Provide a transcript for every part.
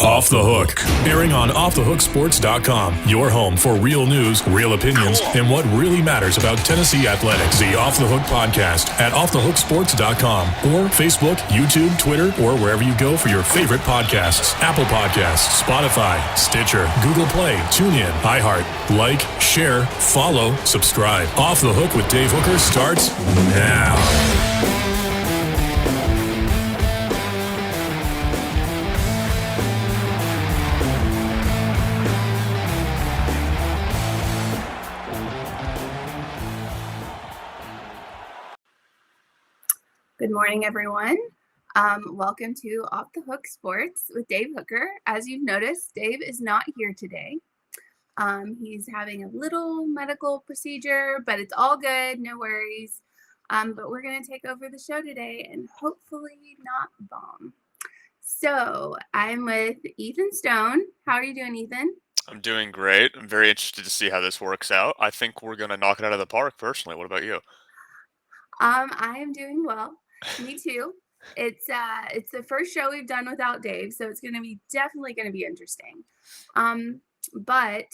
Off the Hook, airing on offthehooksports.com, your home for real news, real opinions, and what really matters about Tennessee athletics. The Off the Hook podcast at offthehooksports.com or Facebook, YouTube, Twitter, or wherever you go for your favorite podcasts. Apple Podcasts, Spotify, Stitcher, Google Play, TuneIn, iHeart. Like, share, follow, subscribe. Off the Hook with Dave Hooker starts now. Good morning, everyone. Welcome to Off the Hook Sports with Dave Hooker. As you've noticed, Dave is not here today. He's having a little medical procedure, but it's all good, no worries. But we're going to take over the show today and hopefully not bomb. So I'm with Ethan Stone. How are you doing, Ethan? I'm doing great. I'm very interested to see how this works out. I think we're going to knock it out of the park personally. What about you? I am doing well. Me too. It's the first show we've done without Dave, so it's definitely going to be interesting. But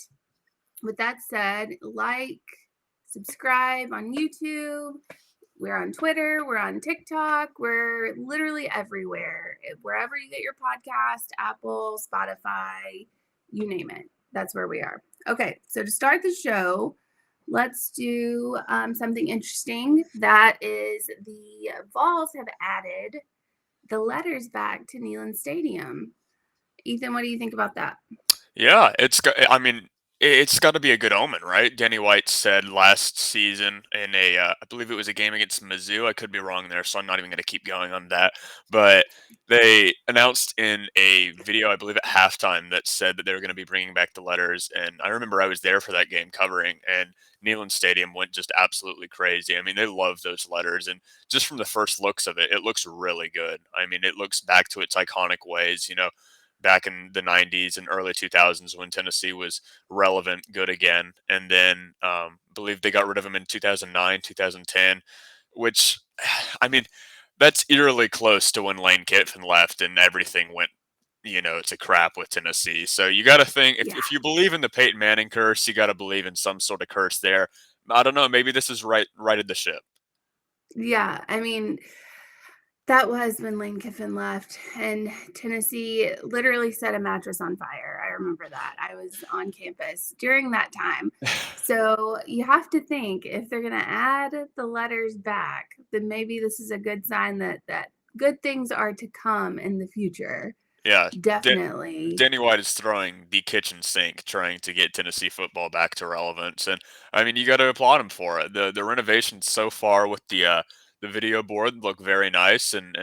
with that said, like, subscribe on YouTube. We're on Twitter. We're on TikTok. We're literally everywhere. Wherever you get your podcast, Apple, Spotify, you name it. That's where we are. Okay, so to start the show, let's do something interesting. That is, the Vols have added the letters back to Neyland Stadium. Ethan, what do you think about that? Yeah, it's got to be a good omen, right? Danny White said last season in I believe it was a game against Mizzou. I could be wrong there, so I'm not even going to keep going on that. But they announced in a video, I believe at halftime, that said that they were going to be bringing back the letters. And I remember I was there for that game covering, and Neyland Stadium went just absolutely crazy. I mean, they love those letters, and just from the first looks of it, it looks really good. I mean, it looks back to its iconic ways, back in the 90s and early 2000s when Tennessee was relevant, good again. And then I believe they got rid of him in 2009, 2010, which, I mean, that's eerily close to when Lane Kiffin left and everything went, to crap with Tennessee. So you got to think, if you believe in the Peyton Manning curse, you got to believe in some sort of curse there. I don't know. Maybe this is righted the ship. Yeah, I mean, that was when Lane Kiffin left, and Tennessee literally set a mattress on fire. I remember that. I was on campus during that time. So you have to think, if they're going to add the letters back, then maybe this is a good sign that good things are to come in the future. Yeah, definitely. Danny White is throwing the kitchen sink trying to get Tennessee football back to relevance, and I mean you got to applaud him for it. The renovations so far with the video board look very nice, and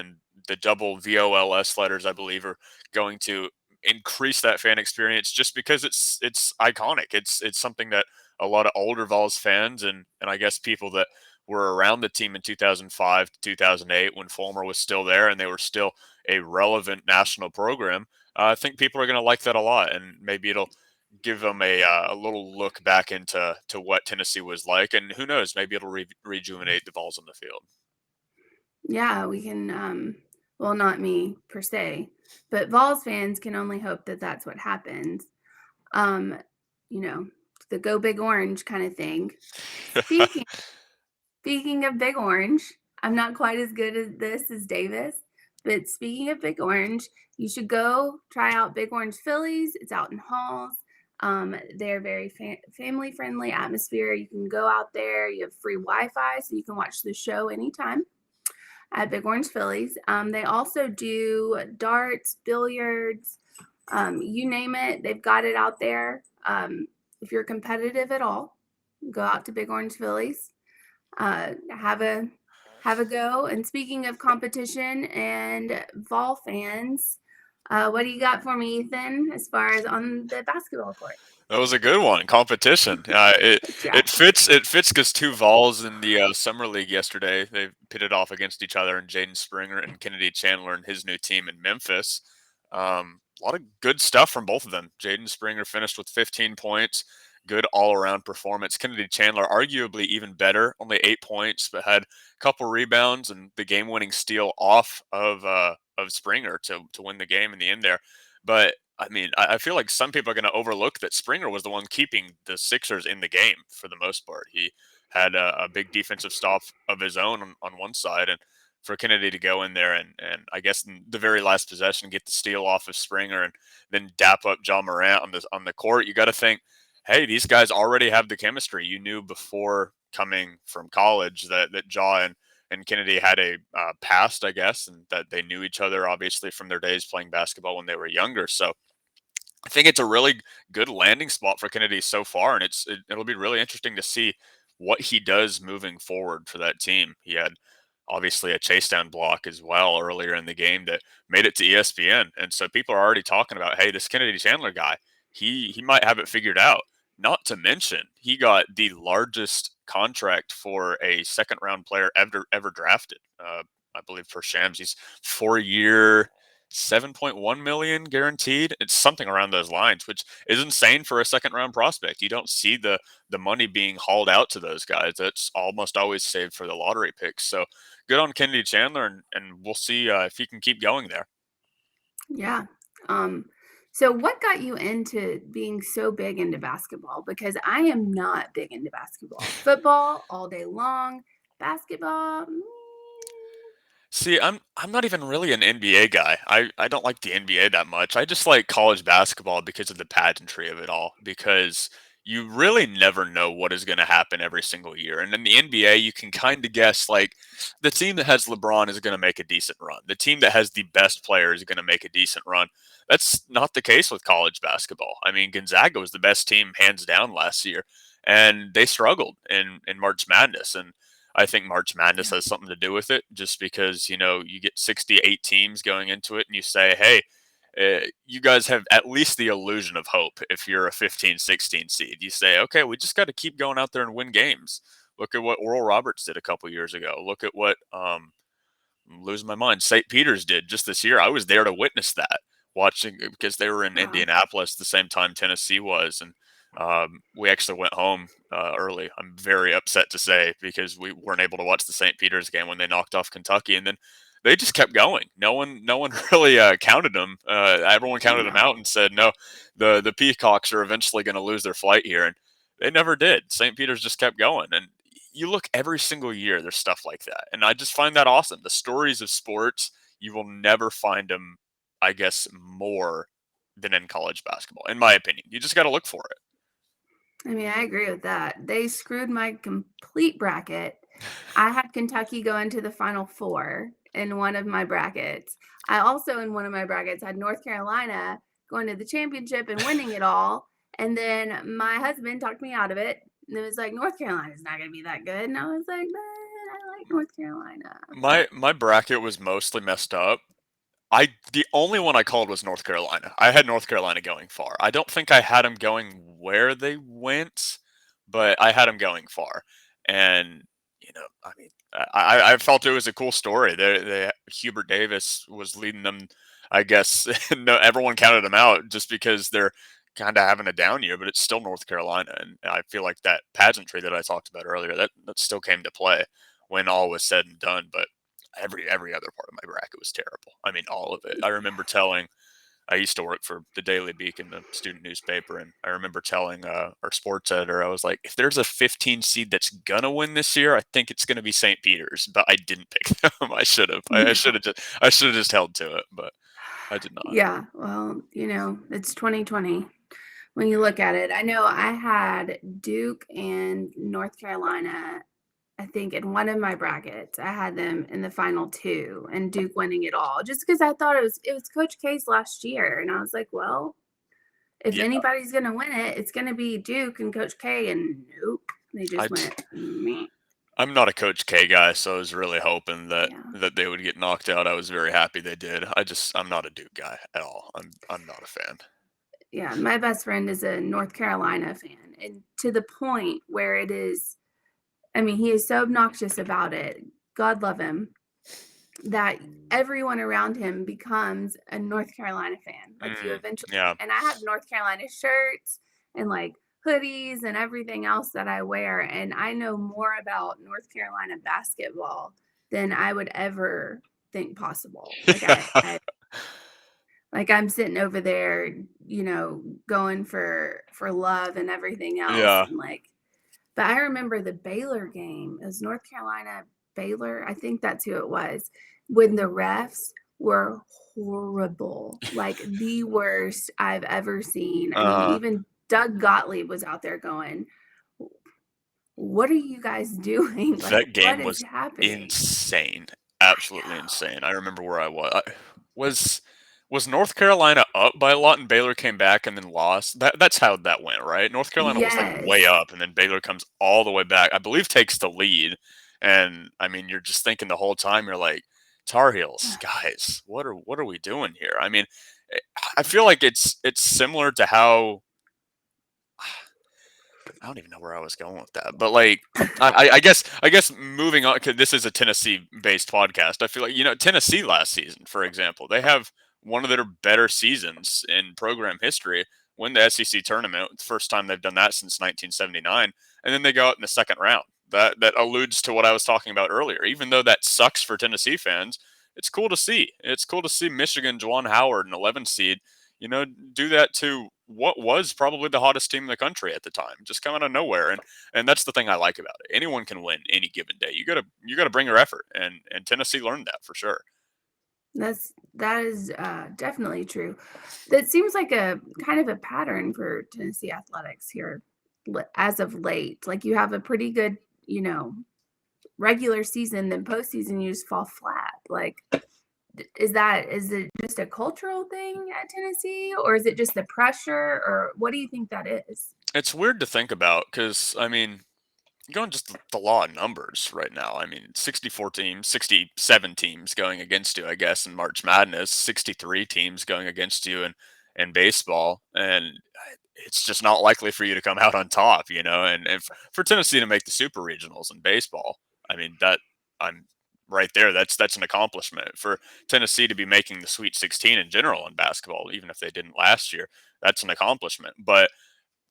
the double VOLS letters I believe are going to increase that fan experience just because it's iconic. It's something that a lot of older Vols fans and I guess people that were around the team in 2005 to 2008 when Fulmer was still there and they were still a relevant national program. I think people are going to like that a lot, and maybe it'll give them a little look back into what Tennessee was like, and who knows, maybe it'll rejuvenate the Vols on the field. Yeah, we can. Well, not me per se, but Vols fans can only hope that that's what happens. The Go Big Orange kind of thing. Speaking of Big Orange, I'm not quite as good at this as Davis, but speaking of Big Orange, you should go try out Big Orange Phillies. It's out in Halls. They're very family-friendly atmosphere. You can go out there. You have free Wi-Fi, so you can watch the show anytime at Big Orange Phillies. They also do darts, billiards, you name it. They've got it out there. If you're competitive at all, go out to Big Orange Phillies. Have a go. And speaking of competition and Vol fans, what do you got for me, Ethan, as far as on the basketball court? That was a good one. Competition. It fits because two Vols in the summer league yesterday, they pitted off against each other, and Jaden Springer and Kennedy Chandler and his new team in Memphis. A lot of good stuff from both of them. Jaden Springer finished with 15 points. Good all-around performance. Kennedy Chandler, arguably even better, only 8 points, but had a couple rebounds and the game-winning steal off of Springer to win the game in the end there. But I mean, I feel like some people are going to overlook that Springer was the one keeping the Sixers in the game for the most part. He had a big defensive stop of his own on one side, and for Kennedy to go in there and I guess in the very last possession get the steal off of Springer and then dap up John Morant on the court, you got to think, hey, these guys already have the chemistry. You knew before coming from college that Ja and Kennedy had a past, I guess, and that they knew each other obviously from their days playing basketball when they were younger. So I think it's a really good landing spot for Kennedy so far, and it'll be really interesting to see what he does moving forward for that team. He had obviously a chase down block as well earlier in the game that made it to ESPN, and so people are already talking about, hey, this Kennedy Chandler guy, he might have it figured out. Not to mention, he got the largest contract for a second round player ever drafted. I believe for Shams, he's 4 year 7.1 million guaranteed. It's something around those lines, which is insane for a second round prospect. You don't see the money being hauled out to those guys. That's almost always saved for the lottery picks. So good on Kennedy Chandler, and we'll see if he can keep going there. Yeah. Um, so what got you into being so big into basketball? Because I am not big into basketball. Football all day long, basketball. See, I'm not even really an NBA guy. I don't like the NBA that much. I just like college basketball because of the pageantry of it all. Because you really never know what is going to happen every single year. And in the NBA, you can kind of guess like the team that has LeBron is going to make a decent run. The team that has the best player is going to make a decent run. That's not the case with college basketball. I mean, Gonzaga was the best team hands down last year, and they struggled in March Madness. And I think March Madness Yeah. has something to do with it, just because you get 68 teams going into it, and you say, hey, you guys have at least the illusion of hope. If you're a 15, 16 seed, you say, okay, we just got to keep going out there and win games. Look at what Oral Roberts did a couple years ago. Look at what I'm losing my mind. St. Peter's did just this year. I was there to witness that, watching because they were in Wow. Indianapolis the same time Tennessee was, and we actually went home early. I'm very upset to say because we weren't able to watch the St. Peter's game when they knocked off Kentucky, and then they just kept going. No one really counted them. Everyone counted them No. out and said, no, the Peacocks are eventually going to lose their flight here, and they never did. St. Peter's just kept going, and you look every single year, there's stuff like that. And I just find that awesome. The stories of sports, you will never find them, I guess, more than in college basketball, in my opinion. You just got to look for it. I mean, I agree with that. They screwed my complete bracket. I had Kentucky go into the Final Four in one of my brackets. I also, in one of my brackets, had North Carolina going to the championship and winning it all. And then my husband talked me out of it. And it was like, North Carolina's not going to be that good. And I was like, man, I like North Carolina. My bracket was mostly messed up. The only one I called was North Carolina. I had North Carolina going far. I don't think I had them going where they went, but I had them going far. And I mean, I felt it was a cool story. Hubert Davis was leading them. I guess no, everyone counted them out just because they're kind of having a down year, but it's still North Carolina, and I feel like that pageantry that I talked about earlier that still came to play when all was said and done. But every other part of my bracket was terrible. I mean, all of it. I used to work for the Daily Beacon, the student newspaper, and I remember telling our sports editor, I was like, if there's a 15 seed that's gonna win this year, I think it's gonna be St. Peter's, but I didn't pick them. I should have. I No. should have just held to it, but I did not. Yeah. Well, it's 2020 when you look at it. I know I had Duke and North Carolina. I think in one of my brackets, I had them in the final two and Duke winning it all, just because I thought it was Coach K's last year, and I was like, well, if Yeah, anybody's gonna win it, it's gonna be Duke and Coach K, and nope, they I just went meh. I'm not a Coach K guy, so I was really hoping that Yeah, that they would get knocked out. I was very happy they did. I'm not a Duke guy at all. I'm not a fan. yeah. My best friend is a North Carolina fan, and to the point where it is. I mean, he is so obnoxious about it. God love him. That everyone around him becomes a North Carolina fan. Like you eventually, Yeah, and I have North Carolina shirts and like hoodies and everything else that I wear. And I know more about North Carolina basketball than I would ever think possible. Like I'm sitting over there, going for love and everything else, Yeah. and like. But I remember the Baylor game. It was North Carolina Baylor. I think that's who it was. When the refs were horrible, like the worst I've ever seen. I mean, Uh, even Doug Gottlieb was out there going, "What are you guys doing? Like, that what game is was happening?" insane. I Absolutely know. insane. I remember where I was. Was North Carolina up by a lot and Baylor came back and then lost? That's how that went, right? North Carolina was like way Yes. up and then Baylor comes all the way back. I believe takes the lead. And I mean, you're just thinking the whole time you're like, Tar Heels, guys, what are we doing here? I mean, eh, I feel like it's similar to how I don't even know where I was going with that, but like, I guess moving on, because this is a Tennessee-based podcast. I feel like Tennessee last season, for example, they have one of their better seasons in program history. Win the SEC tournament, the first time they've done that since 1979, and then they go out in the second round. That alludes to what I was talking about earlier. Even though that sucks for Tennessee fans, it's cool to see. It's cool to see Michigan, Juwan Howard, an 11 seed, do that to what was probably the hottest team in the country at the time, just come out of nowhere. And that's the thing I like about it. Anyone can win any given day. You gotta bring your effort, and Tennessee learned that for sure. That is definitely true. That seems like a kind of a pattern for Tennessee athletics here as of late. Like you have a pretty good, regular season, then postseason you just fall flat. Like, is it just a cultural thing at Tennessee, or is it just the pressure, or what do you think that is? It's weird to think about because I mean, going just the law of numbers right now. I mean, 64 teams, 67 teams going against you, I guess, in March Madness, 63 teams going against you in baseball, and it's just not likely for you to come out on top, and for Tennessee to make the super regionals in baseball, I mean, that I'm right there. That's an accomplishment for Tennessee to be making the Sweet 16 in general in basketball, even if they didn't last year. That's an accomplishment. But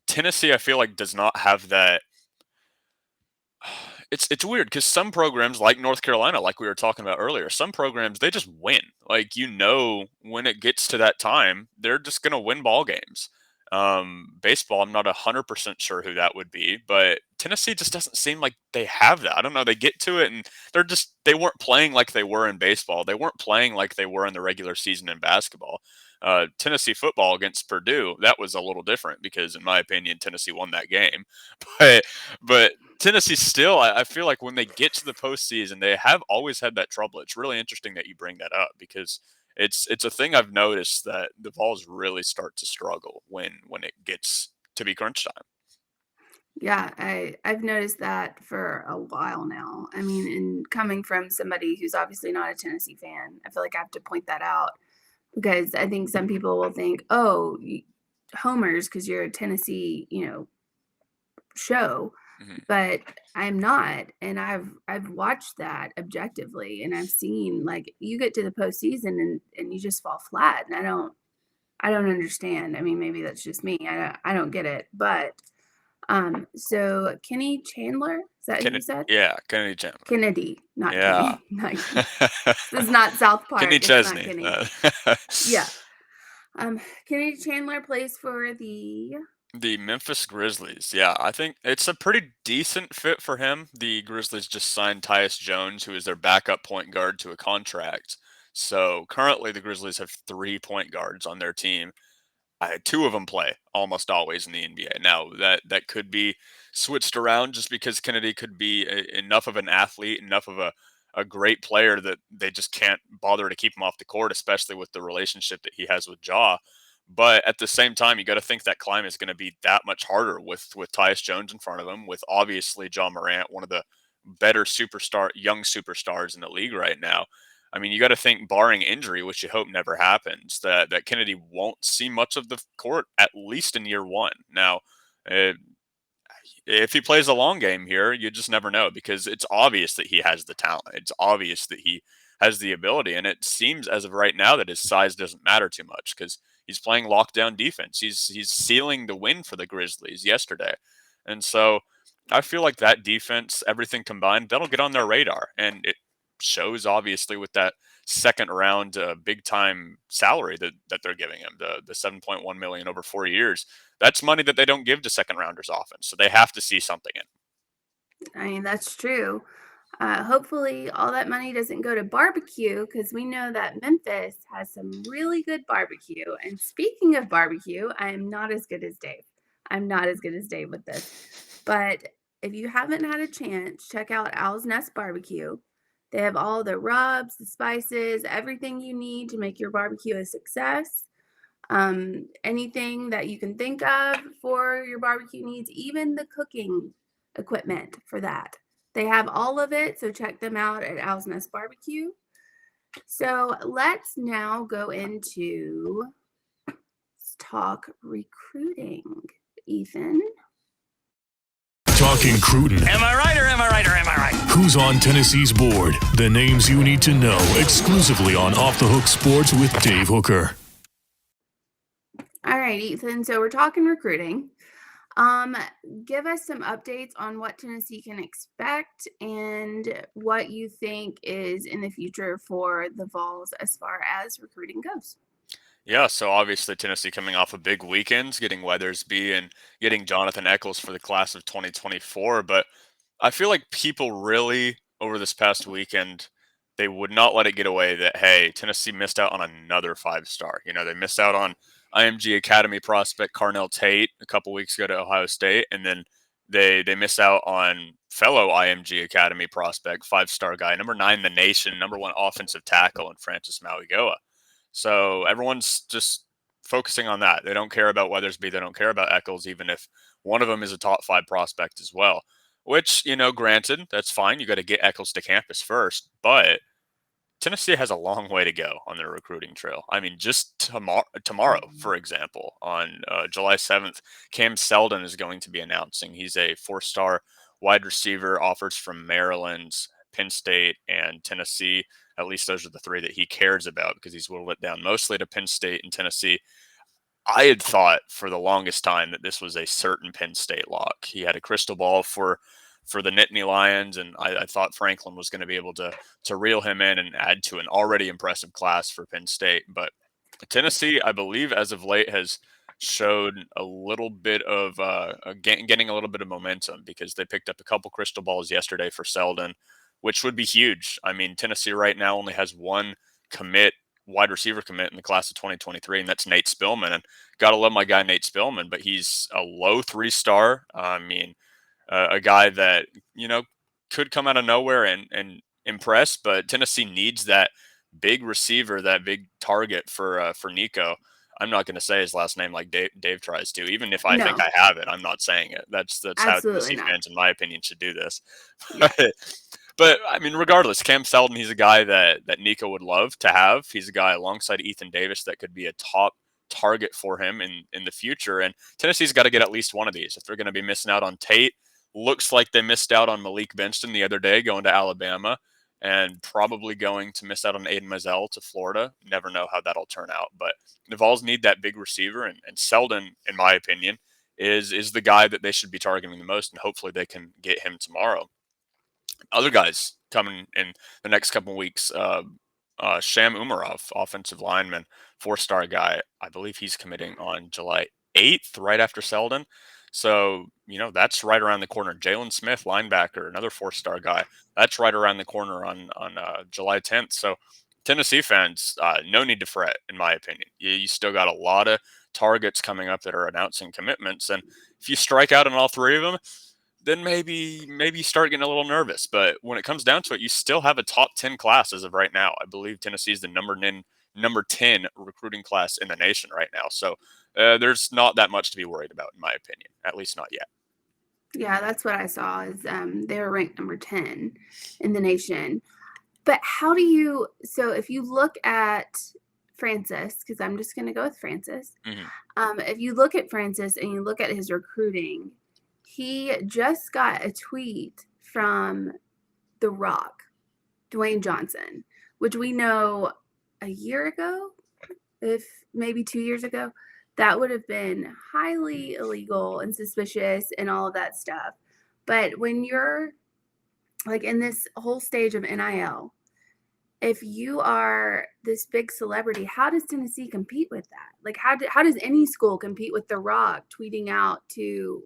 Tennessee, I feel like, does not have that. It's weird because some programs like North Carolina, like we were talking about earlier, some programs they just win. Like when it gets to that time, they're just gonna win ball games. Baseball, I'm not 100% sure who that would be, but Tennessee just doesn't seem like they have that. I don't know. They get to it and they weren't playing like they were in baseball. They weren't playing like they were in the regular season in basketball. Tennessee football against Purdue, that was a little different because, in my opinion, Tennessee won that game. But but Tennessee still, I feel like when they get to the postseason, they have always had that trouble. It's really interesting that you bring that up because it's a thing I've noticed that the Vols really start to struggle when it gets to be crunch time. Yeah, I've noticed that for a while now. I mean, and coming from somebody who's obviously not a Tennessee fan, I feel like I have to point that out because I think some people will think, "Oh, homers because you're a Tennessee, show," Hmm. but I'm not, and I've watched that objectively, and I've seen like you get to the postseason and you just fall flat, and I don't understand. I mean, maybe that's just me. I don't get it, but so Kenny Chandler, is that who you Kennedy, said? yeah, Kennedy Chandler, Kennedy, not yeah, Kenny, not Kenny. This is not South Kenny Park. It's not Chesney. Kenny. Yeah. Kennedy Chandler plays for the. The Memphis Grizzlies. Yeah, I think it's a pretty decent fit for him. The Grizzlies just signed Tyus Jones, who is their backup point guard, to a contract. So currently, the Grizzlies have 3 point guards on their team. Two of them play almost always in the NBA. Now that could be switched around just because Kennedy could be enough of an athlete, enough of a great player that they just can't bother to keep him off the court, especially with the relationship that he has with Ja. But at the same time, you got to think that climb is going to be that much harder with Tyus Jones in front of him, with obviously John Morant, one of the better young superstars in the league right now. I mean, you got to think, barring injury, which you hope never happens, that Kennedy won't see much of the court at least in year one. Now, uh, if he plays a long game here, you just never know because it's obvious that he has the talent. It's obvious that he has the ability, and it seems as of right now that his size doesn't matter too much because he's playing lockdown defense. He's sealing the win for the Grizzlies yesterday, and so I feel like that defense, everything combined, that'll get on their radar, and it shows obviously with that second round big time salary that they're giving him, the 7.1 million over 4 years. That's money that they don't give to second rounders often. So they have to see something in. I mean, that's true. Hopefully, all that money doesn't go to barbecue because we know that Memphis has some really good barbecue. And speaking of barbecue, I am not as good as Dave. I'm not as good as Dave with this. But if you haven't had a chance, check out Owl's Nest Barbecue. They have all the rubs, the spices, everything you need to make your barbecue a success. Anything that you can think of for your barbecue needs, even the cooking equipment for that. They have all of it, so check them out at Owl's Nest Barbecue. So let's now go into talk recruiting. Ethan. Talking Cruton. Am I right or am I right or am I right? Who's on Tennessee's board? The names you need to know exclusively on Off the Hook Sports with Dave Hooker. All right, Ethan. So we're talking recruiting. Give us some updates on what Tennessee can expect and what you think is in the future for the Vols as far as recruiting goes. Yeah, so obviously Tennessee coming off a big weekend, getting Weathersby and getting Jonathan Eccles for the class of 2024. But I feel like people really, over this past weekend, they would not let it get away that, hey, Tennessee missed out on another 5-star. They missed out on IMG Academy prospect Carnell Tate a couple weeks ago to Ohio State, and then they missed out on fellow IMG Academy prospect, 5-star guy, number 9 in the nation, number 1 offensive tackle in Francis Mauigoa. So everyone's just focusing on that. They don't care about Weathersby. They don't care about Eccles, even if one of them is a top 5 prospect as well. Which, granted, that's fine. You got to get Eccles to campus first. But Tennessee has a long way to go on their recruiting trail. I mean, just tomorrow, for example, on July 7th, Cam Seldon is going to be announcing. He's a 4-star wide receiver, offers from Maryland, Penn State, and Tennessee. At least those are the 3 that he cares about because he's whittled it down mostly to Penn State and Tennessee. I had thought for the longest time that this was a certain Penn State lock. He had a crystal ball for the Nittany Lions, and I thought Franklin was going to be able to reel him in and add to an already impressive class for Penn State. But Tennessee, I believe, as of late, has showed a little bit of getting a little bit of momentum because they picked up a couple crystal balls yesterday for Seldon, which would be huge. I mean, Tennessee right now only has one wide receiver commit in the class of 2023, and that's Nate Spillman. And gotta love my guy Nate Spillman, but he's a low 3-star. I mean, a guy that could come out of nowhere and impress, but Tennessee needs that big receiver, that big target for Nico. I'm not going to say his last name like Dave tries to, even if I think I have it. I'm not saying it. That's how Tennessee fans, in my opinion, should do this. Yeah. But I mean, regardless, Cam Seldon, he's a guy that Nico would love to have. He's a guy alongside Ethan Davis that could be a top target for him in the future. And Tennessee's got to get at least one of these if they're going to be missing out on Tate. Looks like they missed out on Malik Benston the other day going to Alabama, and probably going to miss out on Aiden Mazzell to Florida. Never know how that'll turn out. But the Vols need that big receiver, and Seldon, in my opinion, is the guy that they should be targeting the most, and hopefully they can get him tomorrow. Other guys coming in the next couple of weeks, Sham Umarov, offensive lineman, 4-star guy. I believe he's committing on July 8th, right after Seldon. So, that's right around the corner. Jalen Smith, linebacker, another 4-star guy. That's right around the corner on July 10th. So, Tennessee fans, no need to fret, in my opinion. You still got a lot of targets coming up that are announcing commitments. And if you strike out on all 3 of them, then maybe you start getting a little nervous. But when it comes down to it, you still have a top 10 class as of right now. I believe Tennessee is the number 10 recruiting class in the nation right now. So there's not that much to be worried about, in my opinion, at least not yet. Yeah, that's what I saw is they were ranked number 10 in the nation. But so if you look at Francis, because I'm just going to go with Francis. Mm-hmm. If you look at Francis and you look at his recruiting, he just got a tweet from The Rock, Dwayne Johnson, which we know a year ago, if maybe 2 years ago, that would have been highly illegal and suspicious and all of that stuff. But when you're like in this whole stage of NIL if you are this big celebrity, how does Tennessee compete with that? Like, how does any school compete with The Rock tweeting out to,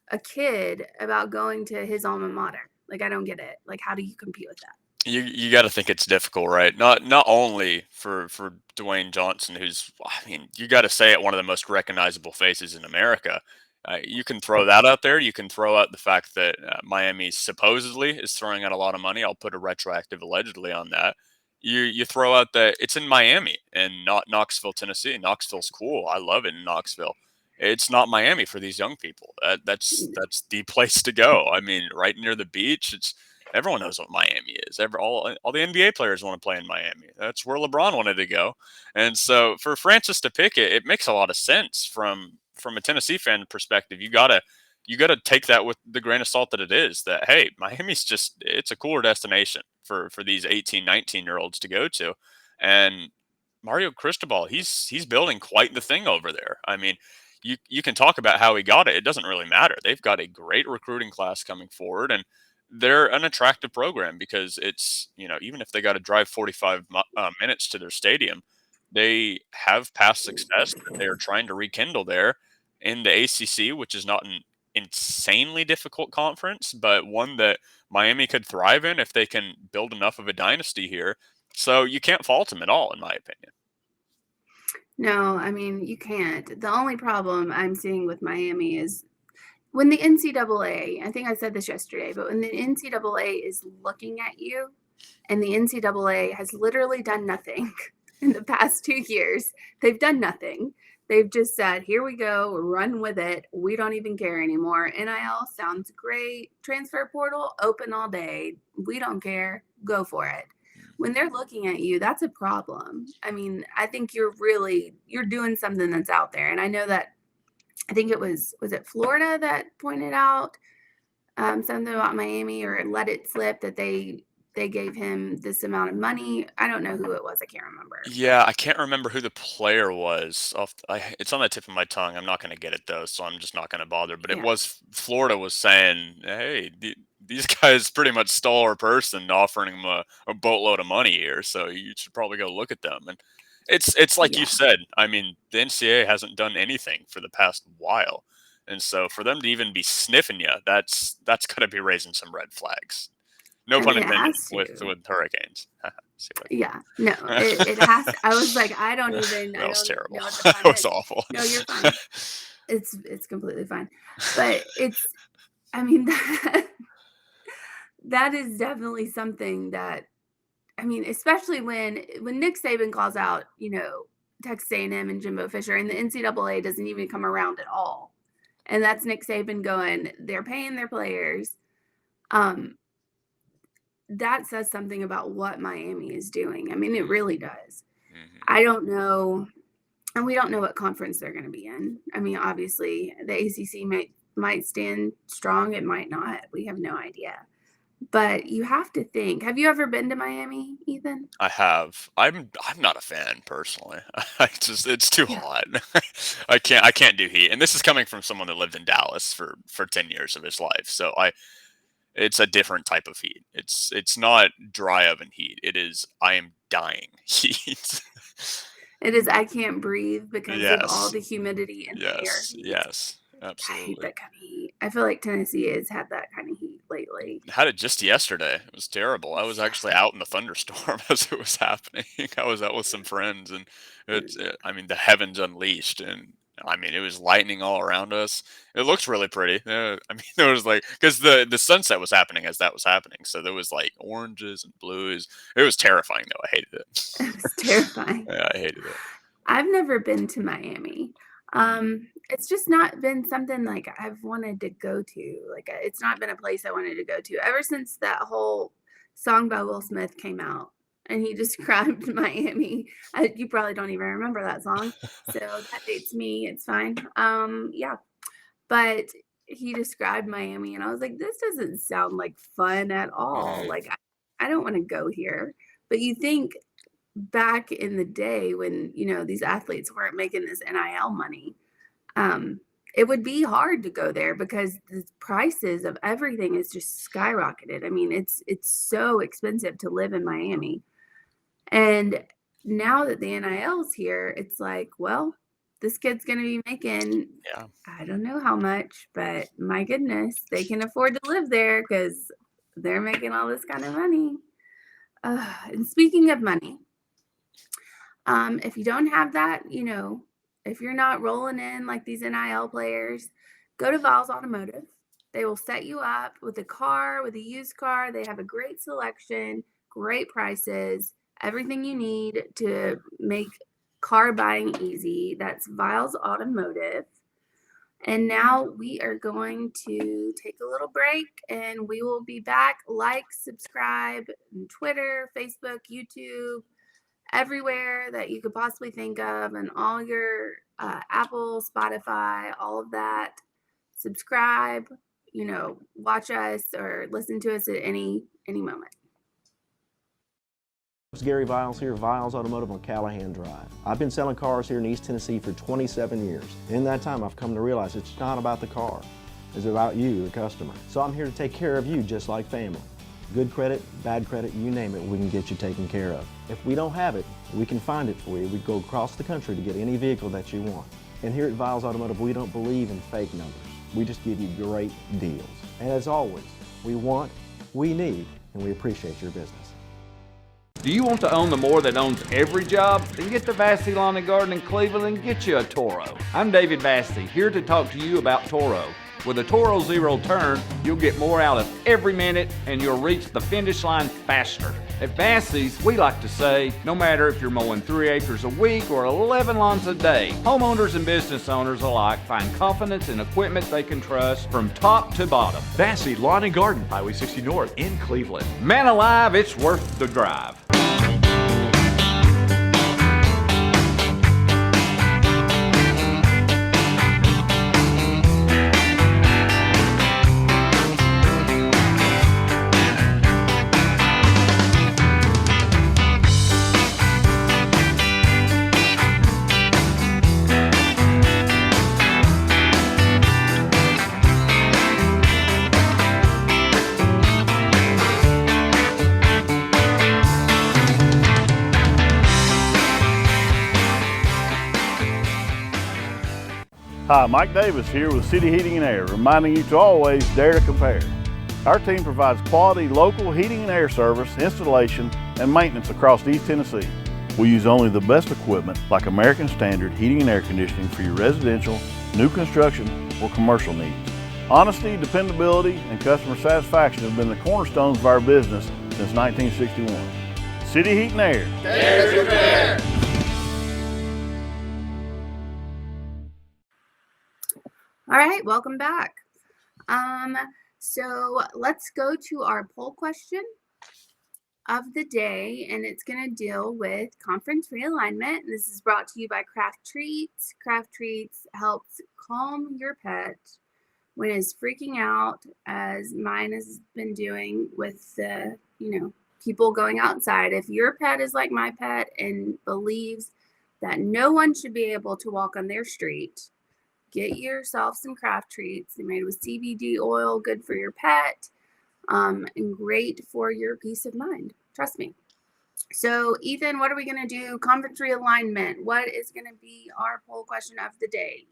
a kid about going to his alma mater? Like, I don't get it. Like, how do you compete with that? You got to think it's difficult, right? Not only for Dwayne Johnson, who's, I mean, you got to say it, one of the most recognizable faces in America. You can throw that out there. You can throw out the fact that Miami supposedly is throwing out a lot of money. I'll put a retroactive allegedly on that. You throw out that it's in Miami and not Knoxville, Tennessee. Knoxville's cool. I love it in Knoxville. It's not Miami for these young people. That's the place to go. I mean, right near the beach. Everyone knows what Miami is. All the NBA players want to play in Miami. That's where LeBron wanted to go. And so for Francis to pick it, it makes a lot of sense from a Tennessee fan perspective. You gotta take that with the grain of salt that it is. That, hey, Miami's it's a cooler destination for these 18, 19-year-olds to go to. And Mario Cristobal, he's building quite the thing over there. I mean, you can talk about how he got it. It doesn't really matter. They've got a great recruiting class coming forward, and they're an attractive program because it's, even if they got to drive 45 minutes to their stadium, they have past success that they are trying to rekindle there in the ACC, which is not an insanely difficult conference, but one that Miami could thrive in if they can build enough of a dynasty here. So you can't fault them at all, in my opinion. No, I mean, you can't. The only problem I'm seeing with Miami is when the NCAA, I think I said this yesterday, but when the NCAA is looking at you, and the NCAA has literally done nothing in the past 2 years, they've done nothing. They've just said, here we go, run with it. We don't even care anymore. NIL sounds great. Transfer portal, open all day. We don't care. Go for it. When they're looking at you, that's a problem. I mean, I think you're doing something that's out there. And I know that, I think was it Florida that pointed out something about Miami, or let it slip that they gave him this amount of money. I don't know who it was. I can't remember. Yeah, I can't remember who the player was. It's on the tip of my tongue. I'm not going to get it though, so I'm just not going to bother. But it Yeah. was Florida was saying, "Hey, these guys pretty much stole our person, offering them a boatload of money here. So you should probably go look at them." And it's like you Yeah. said. I mean, the NCAA hasn't done anything for the past while, and so for them to even be sniffing you, that's got to be raising some red flags. No I pun mean, it intended has with to. hurricanes. See what I Yeah. No, it has to. I was like, I don't That was know terrible. what the That pun was is. awful. No, you're fine. It's completely fine. But I mean, that is definitely something that, I mean, especially when Nick Saban calls out, Texas A&M and Jimbo Fisher, and the NCAA doesn't even come around at all. And that's Nick Saban going, they're paying their players. That says something about what Miami is doing. I mean, it really does. Mhm. I don't know, and we don't know what conference they're going to be in. I mean, obviously, the ACC might stand strong. It might not. We have no idea. But you have to think. Have you ever been to Miami, Ethan? I have. I'm not a fan personally. It's too Yeah. hot. I can't do heat. And this is coming from someone that lived in Dallas for 10 years of his life. So it's a different type of heat. It's not dry oven heat. It is I am dying heat. It is. I can't breathe because of all Yes. the humidity in the air Yes. heat. Yes. I hate Absolutely. that kind of heat. I feel like Tennessee has had that kind of heat lately. Had it just yesterday. It was terrible. I was actually out in the thunderstorm as it was happening. I was out with some friends, and I mean, the heavens unleashed, and I mean, it was lightning all around us. It looked really pretty. I mean, there was like, because the sunset was happening as that was happening, so there was like oranges and blues. It was terrifying though. I hated it. It was terrifying. Yeah, I hated it. I've never been to Miami. It's just not been something like I've wanted to go to. Like, it's not been a place I wanted to go to ever since that whole song by Will Smith came out, and he described Miami. You probably don't even remember that song, so that dates me. It's fine. Yeah, but he described Miami, and I was like, this doesn't sound like fun at all. Mhm. Like, I don't want to go here. But you think back in the day when, these athletes weren't making this NIL money, um, it would be hard to go there because the prices of everything is just skyrocketed. I mean, it's so expensive to live in Miami. And now that the NIL's here, it's like, well, this kid's going to be making, Yeah. I don't know how much, but my goodness, they can afford to live there because they're making all this kind of money. And speaking of money, if you don't have that, if you're not rolling in like these NIL players, go to Vols Automotive. They will set you up with a car, with a used car. They have a great selection, great prices, everything you need to make car buying easy. That's Vols Automotive. And now we are going to take a little break and we will be back. Like, subscribe on Twitter, Facebook, YouTube, everywhere that you could possibly think of, and all your Apple, Spotify, all of that. Subscribe, watch us or listen to us at any moment. It's Gary Viles here, Viles Automotive on Callahan Drive. I've been selling cars here in East Tennessee for 27 years. In that time, I've come to realize it's not about the car. It's about you, the customer. So I'm here to take care of you just like family. Good credit, bad credit, you name it, we can get you taken care of. If we don't have it, we can find it for you. We go across the country to get any vehicle that you want. And here at Viles Automotive, we don't believe in fake numbers. We just give you great deals. And as always, we want, we need, and we appreciate your business. Do you want to own the more that owns every job? Then get to Vassey Lawn and Garden in Cleveland and get you a Toro. I'm David Vassey, here to talk to you about Toro. With a Toro Zero Turn, you'll get more out of every minute and you'll reach the finish line faster. At Vassey's, we like to say, no matter if you're mowing 3 acres a week or 11 lawns a day, homeowners and business owners alike find confidence in equipment they can trust from top to bottom. Vassey Lawn and Garden, Highway 60 North in Cleveland. Man alive, it's worth the drive. Hi, Mike Davis here with City Heating and Air, reminding you to always dare to compare. Our team provides quality local heating and air service, installation, and maintenance across East Tennessee. We use only the best equipment like American Standard heating and air conditioning for your residential, new construction, or commercial needs. Honesty, dependability, and customer satisfaction have been the cornerstones of our business since 1961. City Heat and Air. Dare to compare. All right, welcome back. So let's go to our poll question of the day, and it's going to deal with conference realignment. This is brought to you by Craft Treats. Craft Treats helps calm your pet when it's freaking out, as mine has been doing with the, people going outside. If your pet is like my pet and believes that no one should be able to walk on their street, get yourself some Craft Treats. They're made with CBD oil, good for your pet, and great for your peace of mind. Trust me. So, Ethan, what are we going to do? Conference realignment. What is going to be our poll question of the day?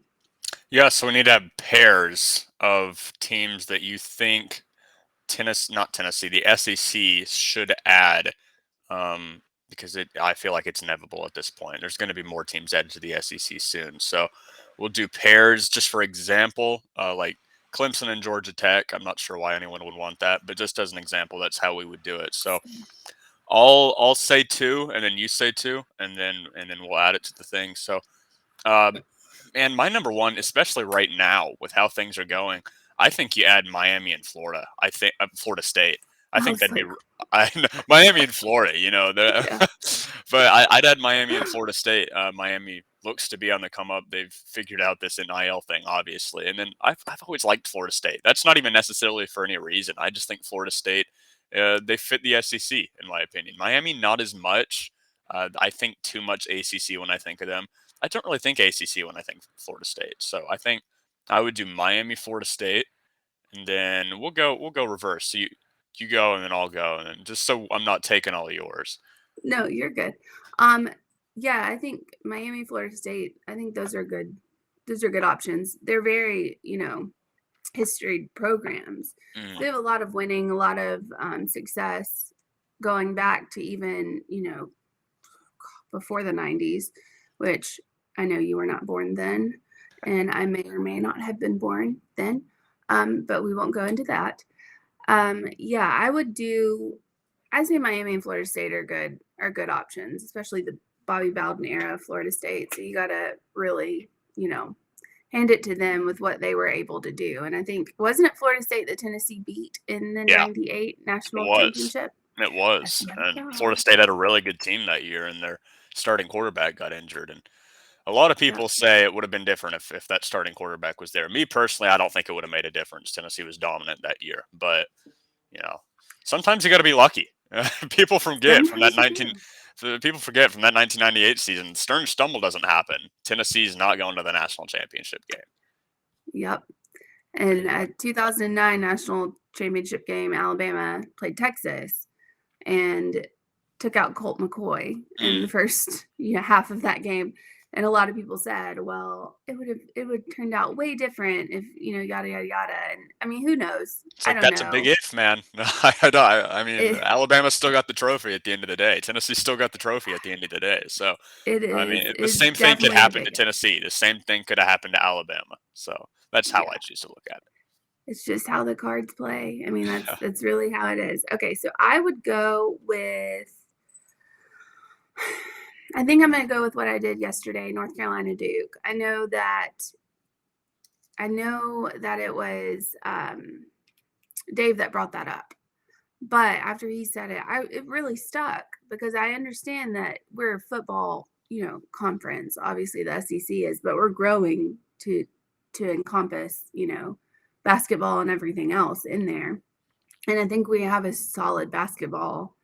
Yeah, so we need to have pairs of teams that you think the SEC should add, because I feel like it's inevitable at this point. There's going to be more teams added to the SEC soon. So we'll do pairs just for example, like Clemson and Georgia Tech. I'm not sure why anyone would want that, but just as an example, that's how we would do it. So I'll say 2, and then you say 2, and then we'll add it to the thing. So, and my number one, especially right now with how things are going, I think you add Miami and Florida. I think Florida State. I think that'd be Miami and Florida. Yeah. But I'd add Miami and Florida State. Miami looks to be on the come up. They've figured out this NIL thing, obviously, and then I've always liked Florida State. That's not even necessarily for any reason. I just think Florida State, they fit the SEC in my opinion. Miami, not as much. I think too much ACC when I think of them. I don't really think ACC when I think Florida State. So I think I would do Miami, Florida State, and then we'll go reverse. So you go and then I'll go, and then just so I'm not taking all of yours. No, you're good. Um, yeah, I think Miami, Florida State, I think those are good. Those are good options. They're very, history programs. Mm, They have a lot of winning, a lot of success going back to even, before the 90s, which I know you were not born then, and I may or may not have been born then, but we won't go into that. Yeah, I'd say Miami and Florida State are good options, especially the Bobby Bowden era of Florida State. So you got to really, hand it to them with what they were able to do. And I think, wasn't it Florida State that Tennessee beat in the yeah, 98 it national was. championship? It That's was. what I And thought. Florida State had a really good team that year, and their starting quarterback got injured. And a lot of Yeah. people say it would have been different if that starting quarterback was there. Me personally, I don't think it would have made a difference. Tennessee was dominant that year, but you know, sometimes you got to be lucky. People forget from that Sometimes you 19. do. People forget from that 1998 season. Stern stumble doesn't happen. Tennessee's not going to the national championship game. Yep. And at 2009 national championship game, Alabama played Texas and took out Colt McCoy in the first half of that game. And a lot of people said, well, it would turned out way different if, yada, yada, yada. And I mean, who knows? It's I like don't that's a big know. if, man. I mean, It, Alabama still got the trophy at the end of the day. Tennessee still got the trophy at the end of the day. So, it I mean, is. the It's same thing could definitely a happen to big if. Tennessee. The same thing could have happened to Alabama. So that's how I Yeah. choose to look at It's just how the cards play. I mean, it. that's really how it is. Okay, so I would go with I think I'm going to go with what I did yesterday, North Carolina Duke. I know that it was Dave that brought that up. But after he said it, it really stuck because I understand that we're a football, conference. Obviously the SEC is, but we're growing to encompass, basketball and everything else in there. And I think we have a solid basketball,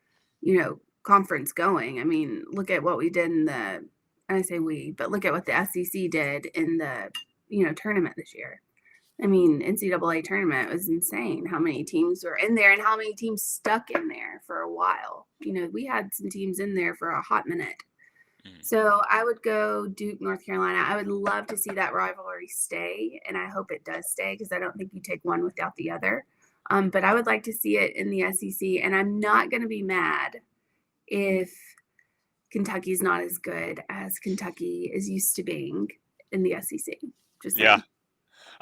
conference going. I mean, look at what we did I say we, but look at what the SEC did in the, tournament this year. I mean, NCAA tournament was insane how many teams were in there and how many teams stuck in there for a while. We had some teams in there for a hot minute. So I would go Duke, North Carolina. I would love to see that rivalry stay, and I hope it does stay because I don't think you take one without the other. But I would like to see it in the SEC, and I'm not going to be mad if Kentucky's not as good as Kentucky is used to being in the SEC. Just saying. Yeah.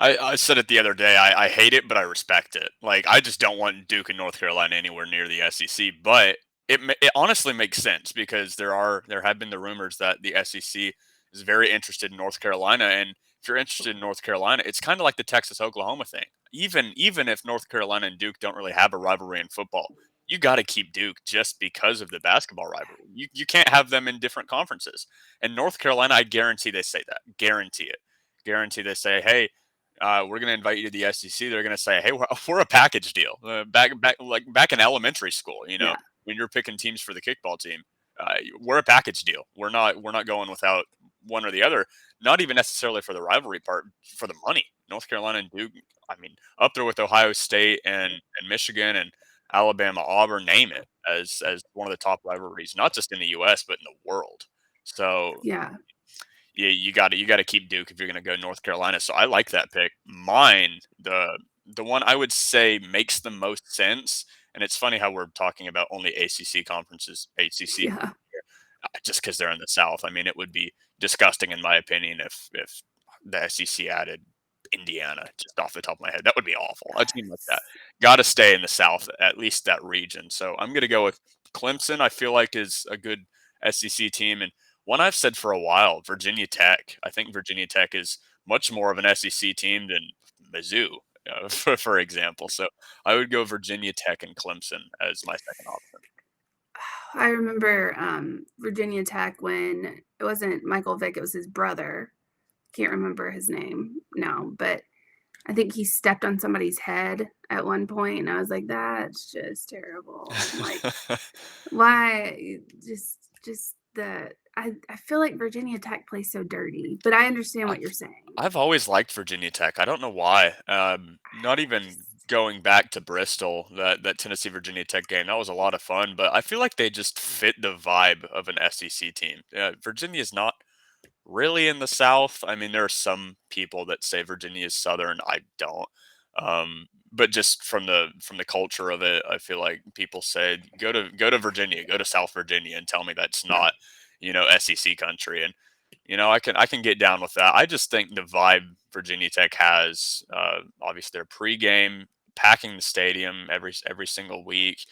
I said it the other day. I hate it, but I respect it. Like, I just don't want Duke and North Carolina anywhere near the SEC. But it honestly makes sense because there have been the rumors that the SEC is very interested in North Carolina, and if you're interested in North Carolina, it's kind of like the Texas Oklahoma thing. Even if North Carolina and Duke don't really have a rivalry in football, you got to keep Duke just because of the basketball rivalry. You can't have them in different conferences. And North Carolina, I guarantee they say that. Guarantee it. Guarantee they say, hey, we're going to invite you to the SEC. They're going to say, "Hey, we're a package deal." Back in elementary school, Yeah. when you're picking teams for the kickball team, we're a package deal. We're not going without one or the other. Not even necessarily for the rivalry part, for the money. North Carolina and Duke, I mean, up there with Ohio State and Michigan and Alabama, Auburn, name it, as one of the top rivalries, not just in the U.S. but in the world. So Yeah. yeah, you got to keep Duke if you're going to go North Carolina. So I like that pick. Mine, the one I would say makes the most sense, and it's funny how we're talking about only ACC conferences, ACC, Yeah. just because they're in the South. I mean, it would be disgusting in my opinion if the SEC added Indiana just off the top of my head. That would be awful. A team like that got to stay in the South, at least that region. So I'm going to go with Clemson. I feel like is a good SEC team, and one I've said for a while, Virginia Tech. I think Virginia Tech is much more of an SEC team than Mizzou, for example. So I would go Virginia Tech and Clemson as my second option. I remember Virginia Tech when it wasn't Michael Vick, it was his brother. Can't remember his name now, but I think he stepped on somebody's head at one point, and I was like, that's just terrible. Like, why? Just I feel like Virginia Tech plays so dirty, but I understand what you're saying. I've always liked Virginia Tech. I don't know why. Not even going back to Bristol, that Tennessee Virginia Tech game, that was a lot of fun. But I feel like they just fit the vibe of an SEC team. Virginia is not really in the South. I mean, there are some people that say Virginia is Southern. I don't. But just from the culture of it, I feel like people say go to Virginia, go to South Virginia, and tell me that's not SEC country. And I can get down with that. I just think the vibe Virginia Tech has, obviously their pregame, packing the stadium every single week.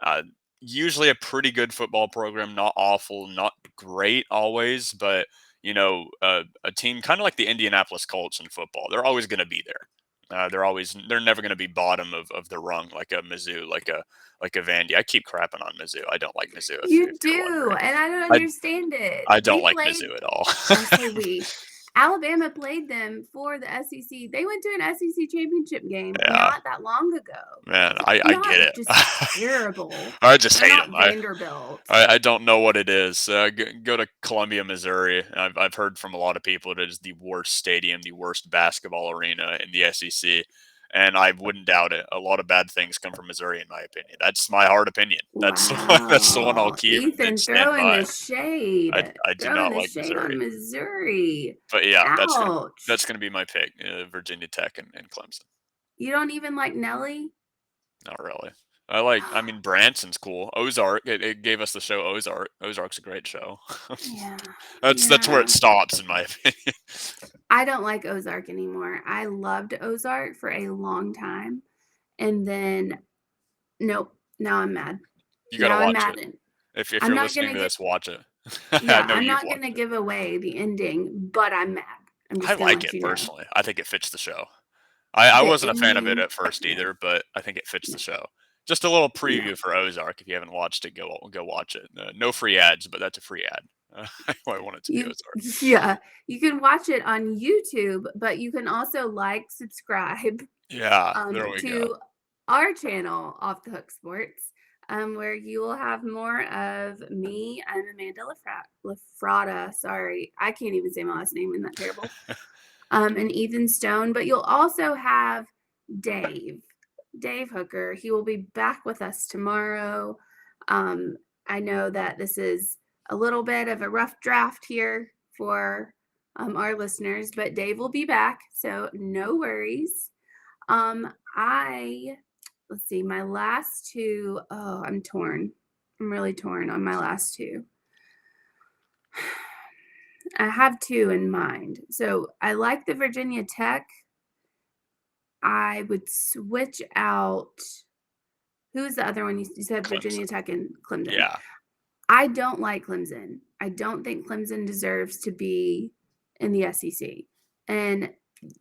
Uh, Usually a pretty good football program, not awful, not great always, but a team kind of like the Indianapolis Colts in football. They're always going to be there. They're never going to be bottom of the rung like a Mizzou, like a Vandy. I keep crapping on Mizzou. I don't like Mizzou. If You you're do, wondering. and I don't I understand it. I don't We like played Mizzou at all. I say we. Alabama played them for the SEC. They went to an SEC championship game Yeah, not that long ago. man, So I they're get not it. just terrible. I just They're hate not them. Vanderbilt. I don't know what it is. Go to Columbia, Missouri. I've heard from a lot of people it is the worst stadium, the worst basketball arena in the SEC, and I wouldn't doubt it. A lot of bad things come from Missouri, in my opinion. That's my hard opinion. That's the one I'll Wow. keep and Ethan stand throwing by. the shade. I do Throwing not the like shade Missouri, on Missouri. but yeah, that's Ouch. gonna be my pick. Virginia Tech and Clemson. You don't even like Nelly? Not really. I mean, Branson's cool. Ozark, it gave us the show Ozark. Ozark's a great show. Yeah. That's where it Yeah. stops, in my opinion. I don't like Ozark anymore. I loved Ozark for a long time. And then, nope, now I'm mad. You got to Now I'm watch mad. it. And If I'm you're not listening gonna to get, this, watch it. I yeah, know I'm you've not watched gonna it. give away the ending, but I'm mad. I'm I just gonna like let it you know. personally. I think it fits the show. I The wasn't a fan of it ending, at first no, either, but I think it fits no, the show. Just a little no. preview for Ozark. If you haven't watched it, go watch it. No free ads, but that's a free ad. I want it to be You, Ozark. yeah, you can watch it on YouTube, but you can also subscribe Yeah, there we go. to our channel, Off the Hook Sports, where you will have more of me. I'm Amanda LaFratta. Sorry, I can't even say my last name. Isn't that terrible? And Ethan Stone, but you'll also have Dave Hooker. He will be back with us tomorrow. I know that this is a little bit of a rough draft here for our listeners, but Dave will be back, so no worries. I let's see, my last two. Oh, I'm torn. I'm really torn on my last two. I have two in mind. So I like the Virginia Tech. I would switch out. Who's the other one? You said Virginia Clemson. Tech and Clemson. Yeah. I don't like Clemson. I don't think Clemson deserves to be in the SEC. And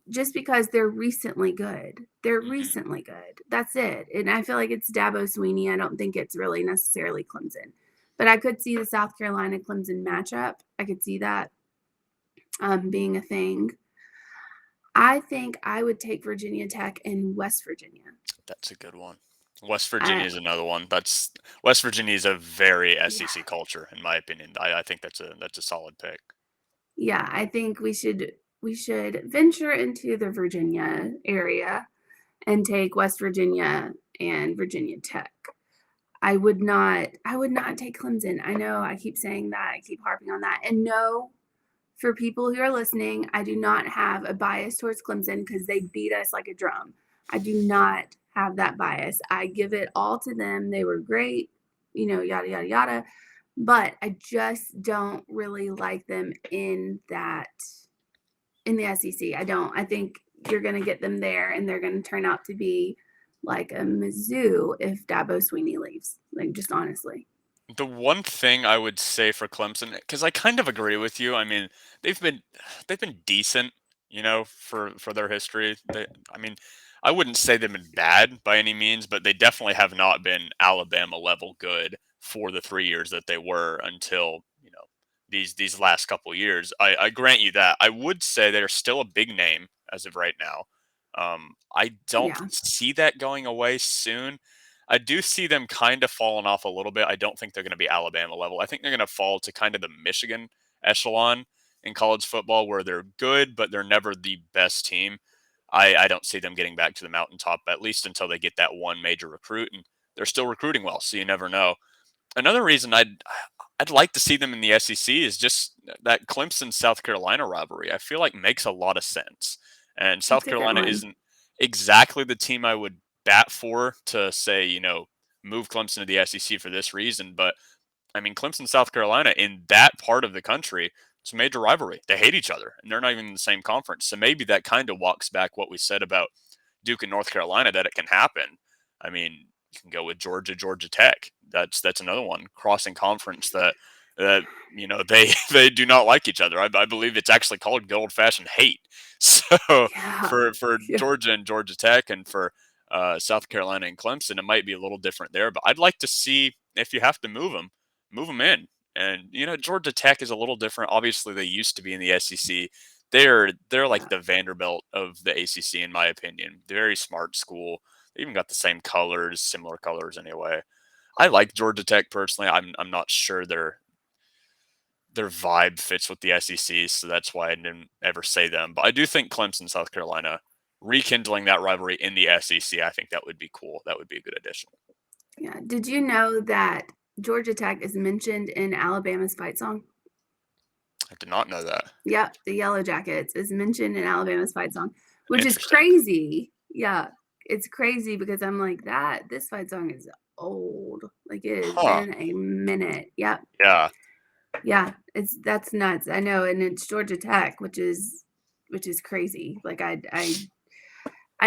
just because they're recently good. They're hmm recently good. That's it. And I feel like it's Dabo Sweeney. I don't think it's really necessarily Clemson. But I could see the South Carolina Clemson matchup. I could see that being a thing. I think I would take Virginia Tech and West Virginia. That's a good one. West Virginia is another one. West Virginia is a very SEC culture, in my opinion. I think that's a solid pick. Yeah, I think we should venture into the Virginia area and take West Virginia and Virginia Tech. I would not take Clemson. I know I keep saying that. I keep harping on that. And no, for people who are listening, I do not have a bias towards Clemson because they beat us like a drum. I do not have that bias. I give it all to them. They were great, yada, yada, yada. But I just don't really like them in the SEC. I don't. I think you're going to get them there and they're going to turn out to be like a Mizzou if Dabo Sweeney leaves. Like, just honestly. The one thing I would say for Clemson, because I kind of agree with you. I mean, they've been decent, for their history. I mean, I wouldn't say they've been bad by any means, but they definitely have not been Alabama level good for the 3 years that they were until these last couple years. I grant you that. I would say they're still a big name as of right now. I don't Yeah. see that going away soon. I do see them kind of falling off a little bit. I don't think they're going to be Alabama level. I think they're going to fall to kind of the Michigan echelon in college football, where they're good, but they're never the best team. I don't see them getting back to the mountaintop, at least until they get that one major recruit, and they're still recruiting well, so you never know. Another reason I'd like to see them in the SEC is just that Clemson South Carolina rivalry. I feel like makes a lot of sense, and South That's a good Carolina one. isn't exactly the team I would bat for to say, move Clemson to the SEC for this reason. But I mean, Clemson South Carolina in that part of the country, it's a major rivalry. They hate each other, and they're not even in the same conference. So maybe that kind of walks back what we said about Duke and North Carolina, that it can happen. I mean, you can go with Georgia Tech. That's another one, crossing conference that they do not like each other. I believe it's actually called good old fashioned hate. So Yeah. for Yeah. Georgia and Georgia Tech, and for South Carolina and Clemson, it might be a little different there. But I'd like to see, if you have to move them in. And Georgia Tech is a little different. Obviously, they used to be in the SEC. They're like Yeah. the Vanderbilt of the ACC, in my opinion. Very smart school. They even got the same colors, similar colors anyway. I like Georgia Tech personally. I'm not sure their vibe fits with the SEC, so that's why I didn't ever say them. But I do think Clemson, South Carolina, rekindling that rivalry in the SEC, I think that would be cool. That would be a good addition. Yeah. Did you know that Georgia Tech is mentioned in Alabama's fight song? I did not know that. Yep, the Yellow Jackets is mentioned in Alabama's fight song, which is Interesting. crazy. Yeah, it's crazy because I'm like, this fight song is old. Like, it has Huh. been a minute. Yep. Yeah. Yeah, that's nuts. I know, and it's Georgia Tech, which is crazy. Like, I'd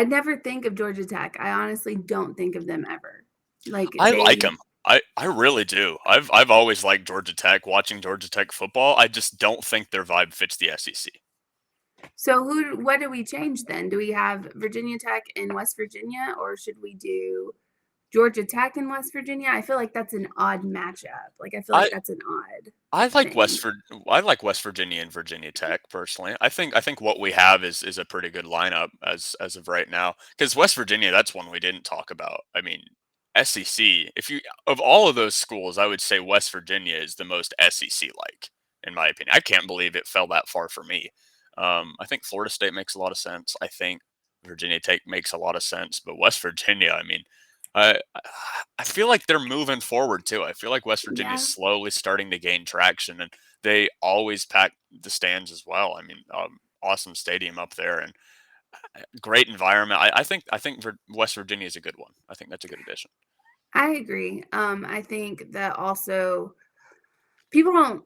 never think of Georgia Tech. I honestly don't think of them ever. Like, I like them. I really do. I've always liked Georgia Tech. Watching Georgia Tech football, I just don't think their vibe fits the SEC. So what do we change then? Do we have Virginia Tech in West Virginia, or should we do Georgia Tech in West Virginia? I feel like that's an odd matchup. Like, I feel like I that's an odd I like thing. I like West Virginia and Virginia Tech personally. I think what we have is a pretty good lineup as of right now. Because West Virginia, that's one we didn't talk about. I mean, SEC. If you Of all of those schools, I would say West Virginia is the most SEC like, in my opinion. I can't believe it fell that far for me. I think Florida State makes a lot of sense. I think Virginia Tech makes a lot of sense, but West Virginia, I mean, I I feel like they're moving forward too. I feel like West Virginia is Yeah. slowly starting to gain traction, and they always pack the stands as well. I mean, awesome stadium up there, and great environment. I think West Virginia is a good one. I think that's a good addition. I agree. I think that also people don't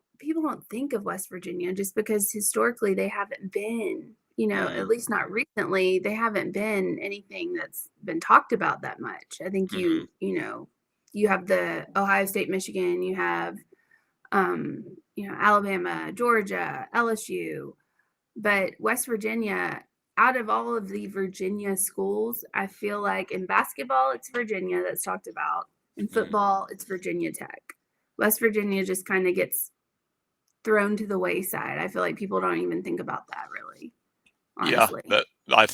think of West Virginia just because historically they haven't been, Mm, at least not recently, they haven't been anything that's been talked about that much. I think hmm you have the Ohio State, Michigan, you have Alabama, Georgia, LSU, but West Virginia, out of all of the Virginia schools, I feel like in basketball, it's Virginia that's talked about. In mm. football, it's Virginia Tech. West Virginia just kind of gets thrown to the wayside. I feel like people don't even think about that really, Yeah, honestly.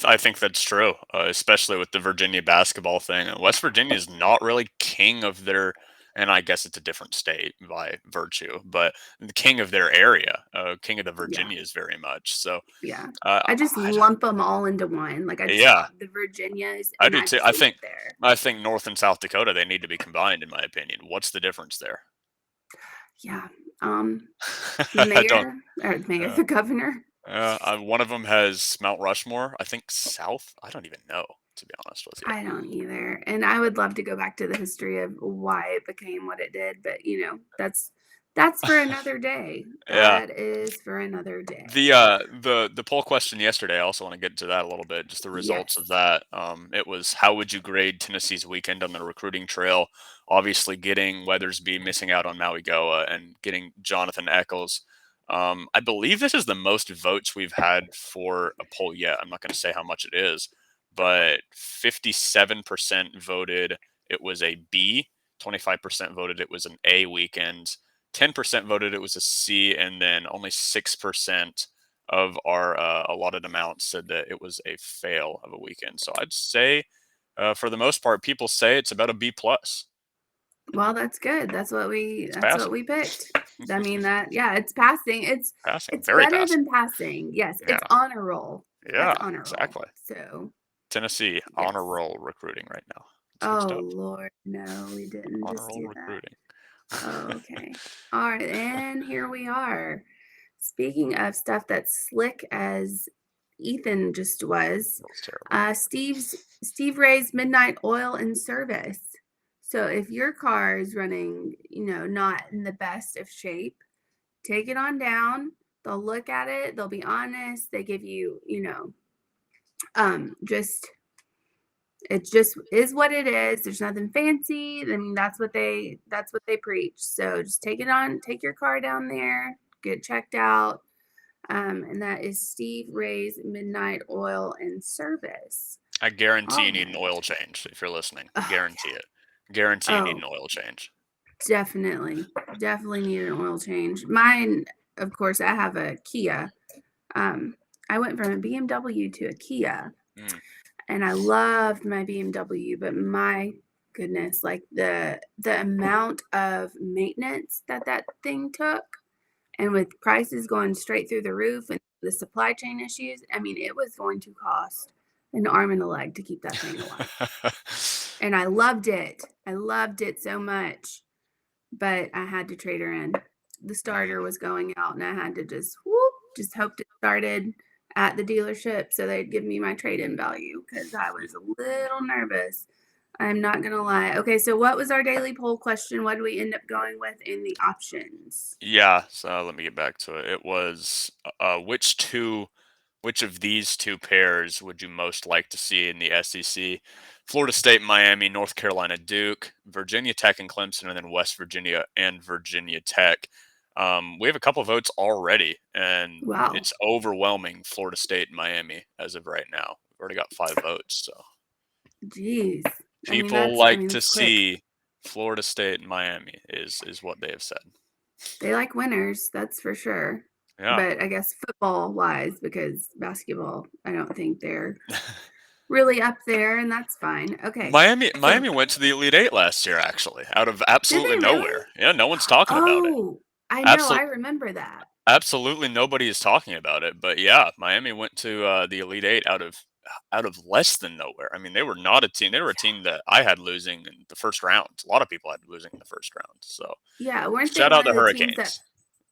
I think that's true, especially with the Virginia basketball thing. West Virginia is not really king of their, and I guess it's a different state by virtue, but the king of their area, king of the Yeah. Virginias very much. So, Yeah. uh, I just I, lump them all into one. Like, I just yeah, the Virginias, I and do I too. just leave it there. I think North and South Dakota, they need to be combined, in my opinion. What's the difference there? Yeah. The I don't. the Uh, governor. One of them has Mount Rushmore. I think South. I don't even know, to be honest with you. I don't either. And I would love to go back to the history of why it became what it did, but that's for another day. Yeah. That is for another The day. uh the poll question yesterday, I also want to get to that a little bit, just the results Yes. of that. It was, how would you grade Tennessee's weekend on the recruiting trail? Obviously getting Weathersby, missing out on Maui Goa, and getting Jonathan Eccles. I believe this is the most votes we've had for a poll yet. I'm not going to say how much it is, but 57% voted it was a B, 25% voted it was an A weekend, 10% voted it was a C, and then only 6% of our allotted amount said that it was a fail of a weekend. So I'd say for the most part, people say it's about a B plus. Well, that's good. That's what we Passing. picked. I mean it's passing. Passing. It's Very better passing. than passing. Yes, Yeah. it's honor roll. Yeah, That's honor roll. exactly. So Tennessee honor roll recruiting right now. oh Lord, no, we didn't Honor just roll do recruiting. that. Oh, okay. All right, and here we are. Speaking of stuff that's slick as Ethan just was, That was terrible. Steve Ray's Midnight Oil and Service. So if your car is running, not in the best of shape, take it on down. They'll look at it. They'll be honest. They give you, just it just is what it is. There's nothing fancy. I mean, that's what they preach. So just take your car down there, get checked out. And that is Steve Ray's Midnight Oil and Service. I guarantee you need an right. oil change if you're listening. Oh, Guarantee it. Guarantee you need an oil change. Definitely need an oil change. Mine, of course, I have a Kia. I went from a BMW to a Kia, and I loved my BMW, but my goodness, like the amount of maintenance that thing took, and with prices going straight through the roof and the supply chain issues, I mean, it was going to cost an arm and a leg to keep that thing alive. And I loved it. I loved it so much, but I had to trade her in. The starter was going out, and I had to just hope it started at the dealership so they'd give me my trade-in value, because I was a little nervous. I'm not going to lie. Okay, so what was our daily poll question? What did we end up going with in the options? Yeah, so let me get back to it. It was which of these two pairs would you most like to see in the SEC? Florida State, Miami, North Carolina, Duke, Virginia Tech and Clemson, and then West Virginia and Virginia Tech. We have a couple votes already, and Wow. it's overwhelming Florida State and Miami as of right now. We've already got 5 votes, so Jeez. people like to see Florida State and Miami is what they have said. They like winners, that's for sure. Yeah. But I guess football-wise, because basketball, I don't think they're really up there, and that's fine. Okay. Miami went to the Elite Eight last year, actually, out of absolutely nowhere. Really? Yeah, no one's talking about it. Oh, I know. I remember that. Absolutely nobody is talking about it. But yeah, Miami went to the Elite Eight out of less than nowhere. I mean, they were not a team. They were a team that I had losing in the first round. A lot of people had losing in the first round. So yeah, weren't they shout out the one of the Hurricanes teams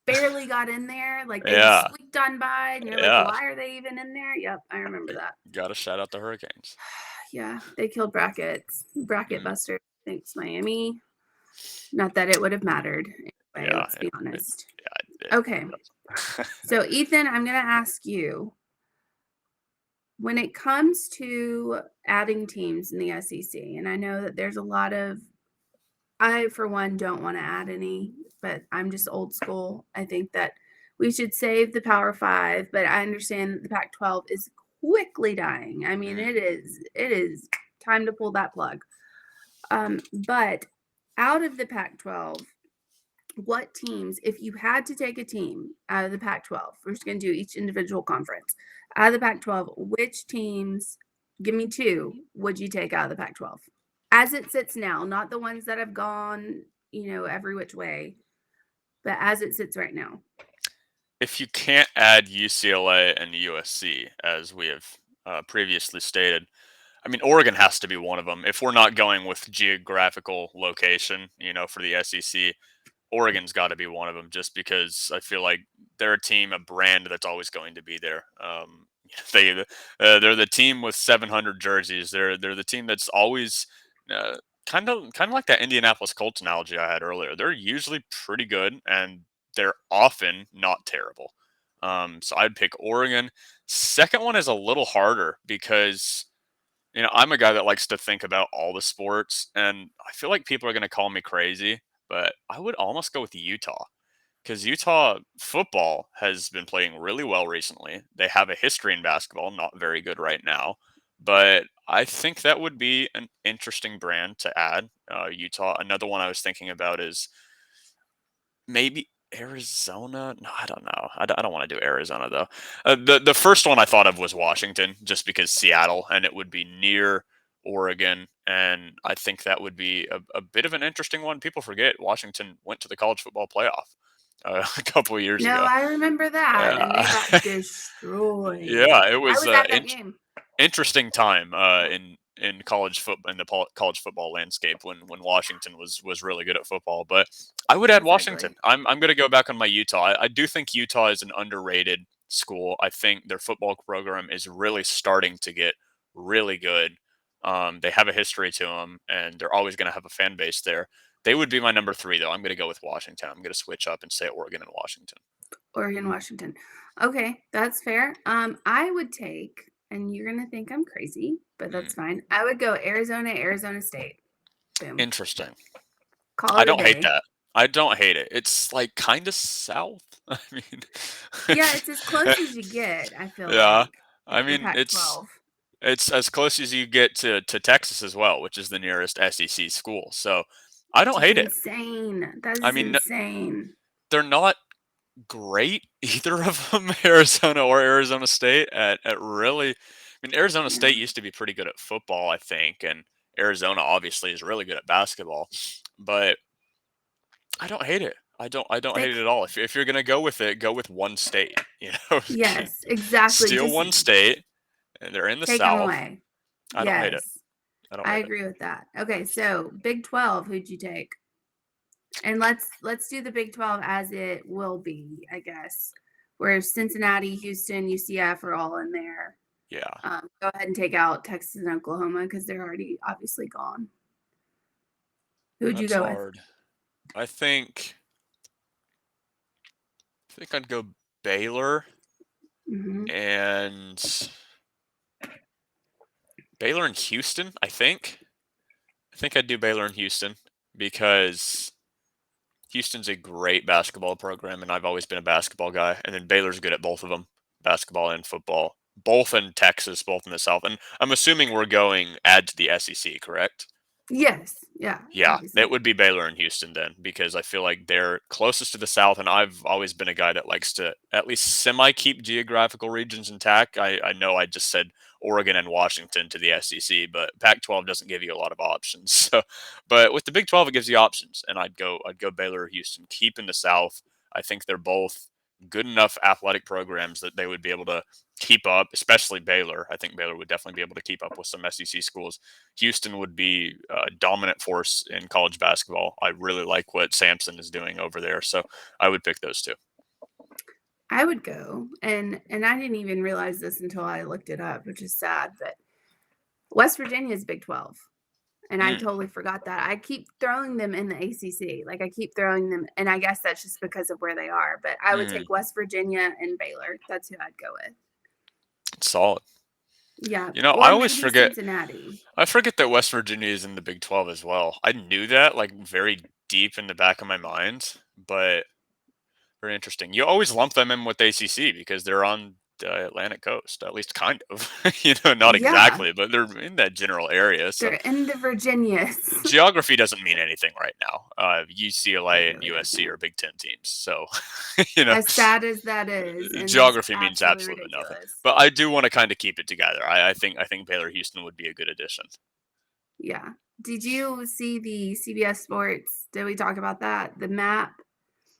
that barely got in there? Like they Yeah. squeaked on by, and you're like, why are they even in there? Yep, I remember that. Got to shout out the Hurricanes. Yeah, they killed brackets. Bracket buster. Thanks, Miami. Not that it would have mattered. Anyway, let's be honest. Okay. So, Ethan, I'm going to ask you, when it comes to adding teams in the SEC, and I know that there's a lot of, I, for one, don't want to add any, but I'm just old school. I think that we should save the Power 5, but I understand that the Pac-12 is quickly dying. I mean, it is time to pull that plug. But out of the Pac-12, what teams, if you had to take a team out of the Pac-12, we're just going to do each individual conference. Out of the Pac-12, which teams, give me 2, would you take out of the Pac-12? As it sits now, not the ones that have gone, every which way, but as it sits right now. If you can't add UCLA and USC, as we have previously stated, I mean, Oregon has to be one of them. If we're not going with geographical location, for the SEC, Oregon's got to be one of them, just because I feel like they're a team, a brand that's always going to be there. They're the team with 700 jerseys. They're the team that's always kind of like that Indianapolis Colts analogy I had earlier. They're usually pretty good, and they're often not terrible. So I'd pick Oregon. Second one is a little harder because I'm a guy that likes to think about all the sports, and I feel like people are going to call me crazy, but I would almost go with Utah, because Utah football has been playing really well recently. They have a history in basketball, not very good right now, but I think that would be an interesting brand to add. Utah. Another one I was thinking about is maybe Arizona. No, I don't know. I don't want to do Arizona though. The first one I thought of was Washington, just because Seattle, and it would be near Oregon, and I think that would be a bit of an interesting one. People forget Washington went to the college football playoff a couple of years No, ago. I remember that, and they got destroyed. Yeah, it I was was at that game. interesting time in college football college football landscape when Washington was really good at football. But I would add Exactly. Washington. I'm going to go back on my Utah. I do think Utah is an underrated school. I think their football program is really starting to get really good. They have a history to them, and they're always going to have a fan base there. They would be my number 3, though. I'm going to go with Washington. I'm going to switch up and say Oregon and Washington. Oregon, Washington. Okay, that's fair. I would take, and you're gonna think I'm crazy, but that's fine. I would go Arizona, Arizona State. Boom. Interesting. Call I it a don't hate day. that. I don't hate it. It's like kind of south. I mean, Yeah, it's as close as you get, I feel yeah. like. I The mean, Pac-12. it's as close as you get to Texas as well, which is the nearest SEC school. So I don't Which is hate it. insane. That I is mean, insane. they're not great, either of them, Arizona or Arizona State. At really, I mean, Arizona State used to be pretty good at football, I think, and Arizona obviously is really good at basketball. But I don't hate it. I don't hate it at all. If you're gonna go with it, go with one state. You know, Yes, exactly. steal Just one state, and they're in the take them South. away. I don't hate it. Yes, I don't I hate it. agree with that. Okay, so Big 12, who'd you take? And let's do the Big 12 as it will be, I guess, where Cincinnati, Houston, UCF are all in there. Yeah. Go ahead and take out Texas and Oklahoma because they're already obviously gone. Who'd you That's go hard. I think I'd go Baylor with? and Baylor and Houston. I think I'd do Baylor and Houston because Houston's a great basketball program, and I've always been a basketball guy. And then Baylor's good at both of them, basketball and football, both in Texas, both in the South. And I'm assuming we're going add to the SEC, correct? Yes. Yeah. Yeah, obviously. it would be Baylor and Houston then, because I feel like they're closest to the South, and I've always been a guy that likes to at least semi keep geographical regions intact. I know I just said Oregon and Washington to the SEC, but Pac-12 doesn't give you a lot of options. So, but with the Big 12, it gives you options, and I'd go Baylor or Houston. Keep in the South. I think they're both good enough athletic programs that they would be able to keep up, especially Baylor. I think Baylor would definitely be able to keep up with some SEC schools. Houston would be a dominant force in college basketball. I really like what Sampson is doing over there, so I would pick those two. I would go, and I didn't even realize this until I looked it up, which is sad, but West Virginia is Big 12. And I totally forgot that. I keep throwing them in the ACC. Like I keep throwing them, and I guess that's just because of where they are. But I would take West Virginia and Baylor. That's who I'd go with. Solid. Yeah. You know, or I always maybe forget. Cincinnati. I forget that West Virginia is in the Big 12 as well. I knew that like very deep in the back of my mind, but very interesting. You always lump them in with ACC because they're on the Atlantic coast, at least kind of. Not Yeah. exactly, but they're in that general area. So They're in the Virginias. geography doesn't mean anything right now. UCLA and really USC are Big 10 teams, so As sad as that is, and geography that's means absolutely nothing. ridiculous. But I do want to kind of keep it together. I think Baylor Houston would be a good addition. Yeah. Did you see the CBS Sports? Did we talk about that? The map.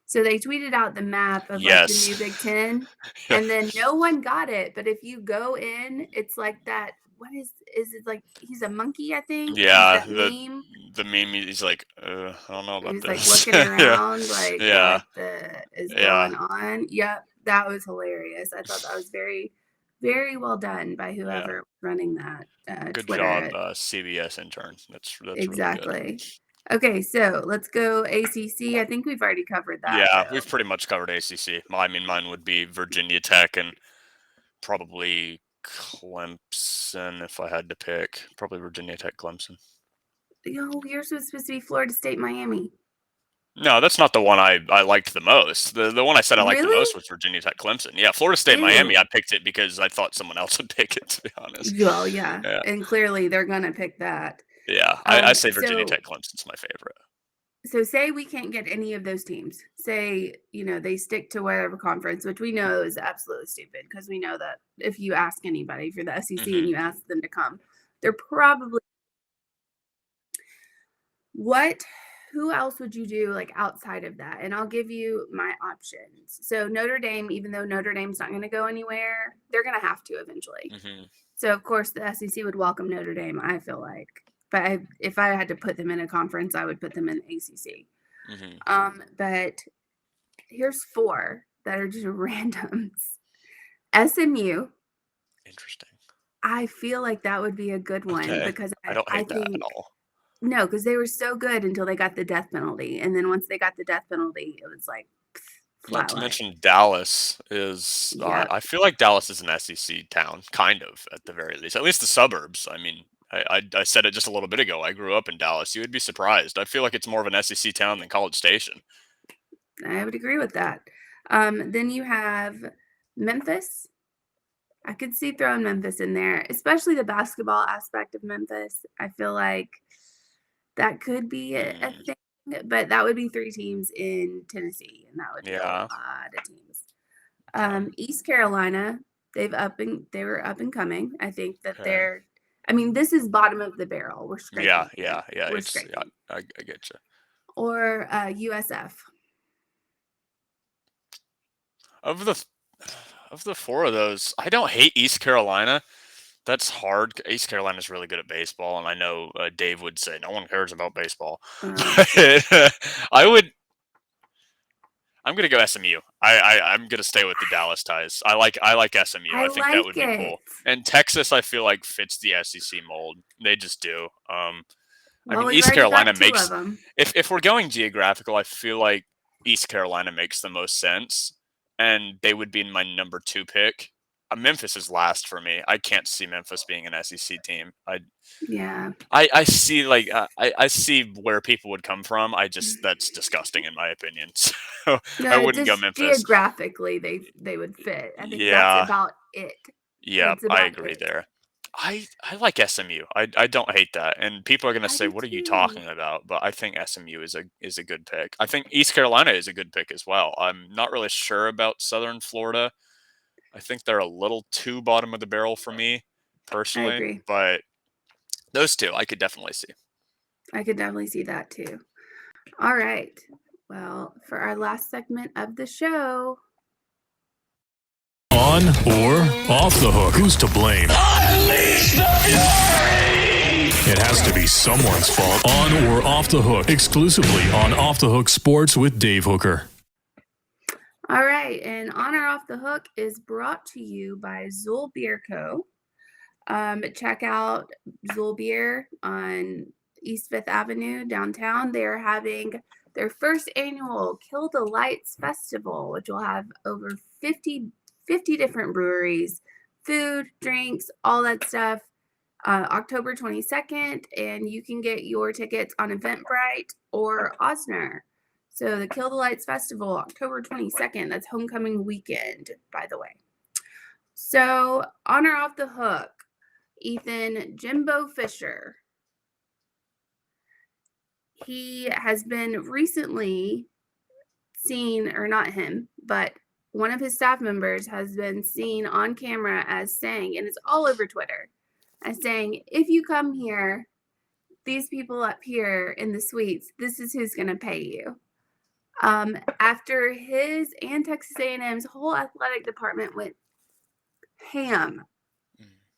So they tweeted out the map of like the new Big Ten, and then no one got it. But if you go in, it's like that. What is it like? He's a monkey, I think. Yeah, meme. The meme. He's like, I don't know about He's this. like looking around, like Yeah. what the is going on. Yep, that was hilarious. I thought that was very, very well done by whoever was running that. Good Twitter. job, CBS intern. That's Exactly. really good. Okay, so let's go ACC. I think we've already covered that. Yeah, though. we've pretty much covered ACC. I mean, mine would be Virginia Tech and probably Clemson if I had to pick. Probably Virginia Tech, Clemson. Yours was supposed to be Florida State, Miami. No, that's not the one I liked the most. The one I said I liked the Really? most was Virginia Tech, Clemson. Yeah, Florida State, Miami, I picked it because I thought someone else would pick it, to be honest. Well, yeah. And clearly they're going to pick that. Yeah, I say Virginia Tech, Clemson's my favorite. So say we can't get any of those teams. Say, they stick to whatever conference, which we know is absolutely stupid because we know that if you ask anybody for the SEC and you ask them to come, they're probably Who else would you do like outside of that? And I'll give you my options. So Notre Dame, even though Notre Dame's not going to go anywhere, they're going to have to eventually. Mm-hmm. So of course the SEC would welcome Notre Dame, I feel like. But if I had to put them in a conference, I would put them in the ACC. Mm-hmm. But here's 4 that are just randoms. SMU. Interesting. I feel like that would be a good one because I don't hate that think at all. no, because they were so good until they got the death penalty, and then once they got the death penalty, it was like Not to flatline. mention Dallas is. Yep. I feel like Dallas is an SEC town, kind of at the very least. At least the suburbs. I mean, I said it just a little bit ago. I grew up in Dallas. You would be surprised. I feel like it's more of an SEC town than College Station. I would agree with that. Then you have Memphis. I could see throwing Memphis in there, especially the basketball aspect of Memphis. I feel like that could be a thing, but that would be 3 teams in Tennessee, and that would be a lot of teams. East Carolina, they were up and coming. I think that they're. I mean, this is bottom of the barrel. We're scraping. Yeah. We're scraping. I get you. Or USF. Of the 4 of those, I don't hate East Carolina. That's hard. East Carolina's really good at baseball, and I know Dave would say no one cares about baseball. I'm gonna go SMU. I'm gonna stay with the Dallas ties. I like SMU. I think that would be cool. And Texas, I feel like fits the SEC mold. They just do. I mean, East Carolina makes. If we're going geographical, I feel like East Carolina makes the most sense, and they would be my number 2 pick. Memphis is last for me. I can't see Memphis being an SEC team. I see I see where people would come from. That's disgusting in my opinion. So I wouldn't go Memphis. Geographically, they would fit. I think that's about it. Yeah, I agree there. I like SMU. I don't hate that. And people are going to say, "What are you talking about?" But I think SMU is a good pick. I think East Carolina is a good pick as well. I'm not really sure about Southern Florida. I think they're a little too bottom of the barrel for me personally. I agree. But those 2 I could definitely see. I could definitely see that too. All right. Well, for our last segment of the show. On or off the hook? Who's to blame? It has to be someone's fault. On or off the hook? Exclusively on Off the Hook Sports with Dave Hooker. All right, and On or Off the Hook is brought to you by Zool Beer Co. Check out Zool Beer on East 5th Avenue downtown. They are having their first annual Kill the Lights Festival, which will have over 50 different breweries, food, drinks, all that stuff, October 22nd, and you can get your tickets on Eventbrite or Osner. So the Kill the Lights Festival, October 22nd, that's homecoming weekend, by the way. So On or Off the Hook, Ethan Jimbo Fisher. He has been recently seen, or not him, but one of his staff members has been seen on camera as saying, and it's all over Twitter, as saying, if you come here, these people up here in the suites, this is who's going to pay you. After his and Texas A&M's whole athletic department went ham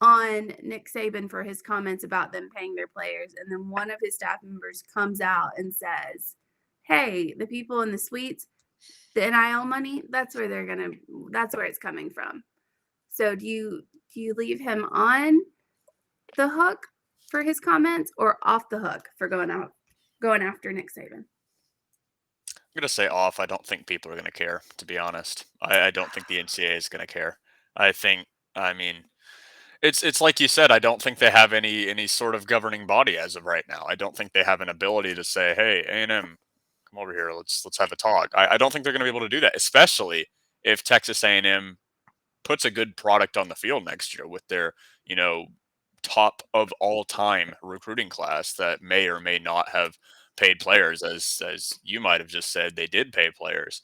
on Nick Saban for his comments about them paying their players, and then one of his staff members comes out and says, hey, the people in the suites, the NIL money, that's where it's coming from. So do you leave him on the hook for his comments or off the hook for going after Nick Saban? I'm going to say off. I don't think people are going to care, to be honest. I don't think the NCAA is going to care. I mean, it's like you said, I don't think they have any sort of governing body as of right now. I don't think they have an ability to say, hey, A&M, come over here, let's have a talk. I don't think they're going to be able to do that, especially if Texas A&M puts a good product on the field next year with their, top of all time recruiting class that may or may not have paid players, as you might have just said, they did pay players.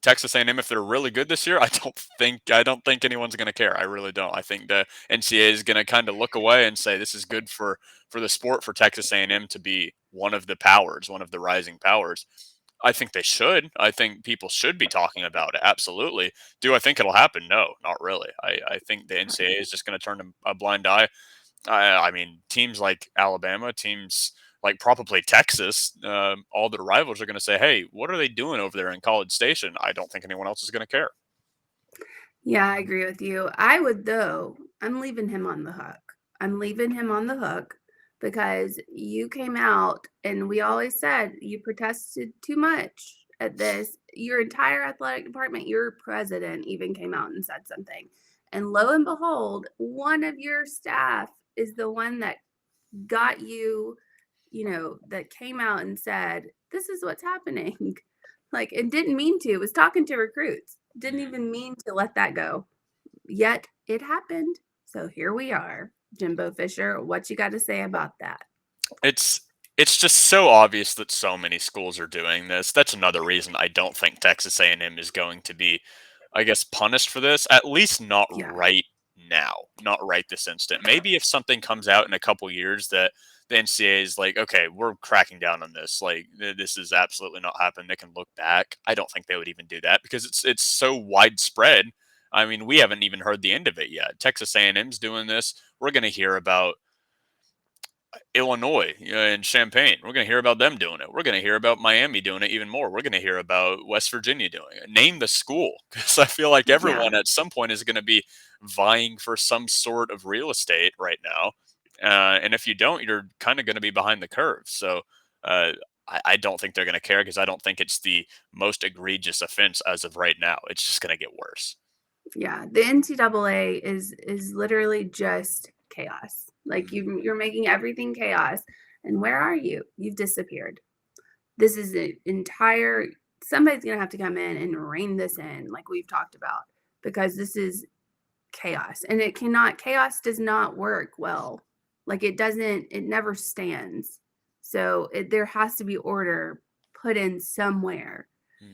Texas A&M, if they're really good this year, I don't think anyone's going to care. I really don't. I think the NCAA is going to kind of look away and say this is good for the sport, for Texas A&M to be one of the powers, one of the rising powers. I think they should. I think people should be talking about it. Absolutely. Do I think it'll happen? No, not really. I think the NCAA is just going to turn a blind eye. I mean, teams like Alabama, teams like probably Texas, all the rivals are going to say, hey, what are they doing over there in College Station? I don't think anyone else is going to care. Yeah, I agree with you. I would, though. I'm leaving him on the hook. I'm leaving him on the hook because you came out and we always said you protested too much at this. Your entire athletic department, your president even came out and said something. And lo and behold, one of your staff is the one that got you, that came out and said, this is what's happening. Like, it didn't mean to. It was talking to recruits. Didn't even mean to let that go. Yet it happened. So here we are. Jimbo Fisher, what you got to say about that? It's just so obvious that so many schools are doing this. That's another reason I don't think Texas A&M is going to be, I guess, punished for this. At least not right now, not right this instant. Maybe if something comes out in a couple years that the NCAA is like, okay, we're cracking down on this. Like, this is absolutely not happening. They can look back. I don't think they would even do that because it's so widespread. I mean, we haven't even heard the end of it yet. Texas A&M's doing this. We're going to hear about Illinois and Champaign. We're going to hear about them doing it. We're going to hear about Miami doing it even more. We're going to hear about West Virginia doing it. Name the school, because I feel like everyone at some point is going to be vying for some sort of real estate right now. And if you don't, you're kind of going to be behind the curve. So I don't think they're going to care because I don't think it's the most egregious offense as of right now. It's just going to get worse. Yeah, the NCAA is literally just chaos. Like you're making everything chaos. And where are you? You've disappeared. This is an entire. Somebody's gonna have to come in and rein this in, like we've talked about, because this is chaos, and it cannot. Chaos does not work well. Like it doesn't. It never stands. So there has to be order put in somewhere.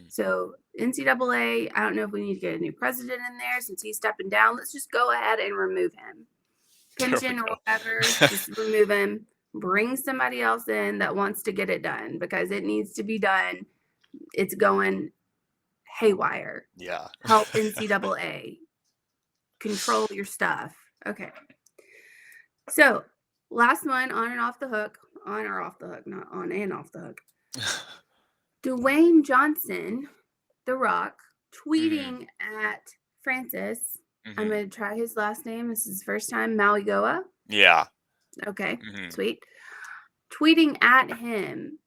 So NCAA, I don't know if we need to get a new president in there since he's stepping down. Let's just go ahead and remove him. Pension or whatever, just remove him. Bring somebody else in that wants to get it done because it needs to be done. It's going haywire. Yeah. Help NCAA. Control your stuff. Okay. So last one, on and off the hook. On or off the hook, not on and off the hook. Dwayne Johnson, The Rock, tweeting at Francis. I'm going to try his last name. This is his first time. Mauigoa. Yeah. Okay. Sweet. Tweeting at him.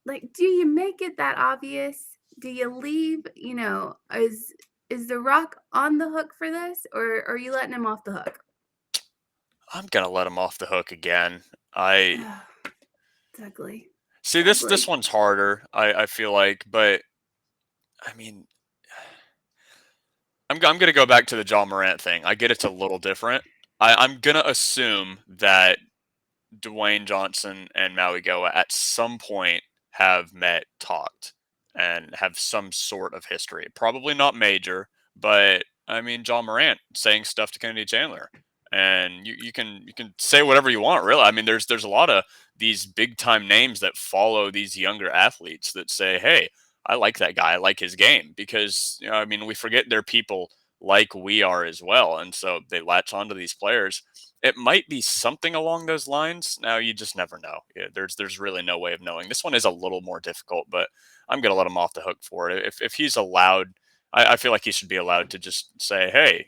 Like, do you make it that obvious? Do you leave, is The Rock on the hook for this, or are you letting him off the hook? I'm going to let him off the hook again. It's ugly. See, this one's harder, I feel like, but I mean, I'm going to go back to the John Morant thing. I get it's a little different. I'm going to assume that Dwayne Johnson and Mauigoa at some point have met, talked, and have some sort of history. Probably not major, but I mean, John Morant saying stuff to Kennedy Chandler. And you can say whatever you want, really. I mean, there's a lot of these big time names that follow these younger athletes that say, "Hey, I like that guy. I like his game." Because I mean, we forget they're people like we are as well, and so they latch onto these players. It might be something along those lines. Now you just never know. Yeah, there's really no way of knowing. This one is a little more difficult, but I'm gonna let him off the hook for it. If he's allowed, I feel like he should be allowed to just say, "Hey,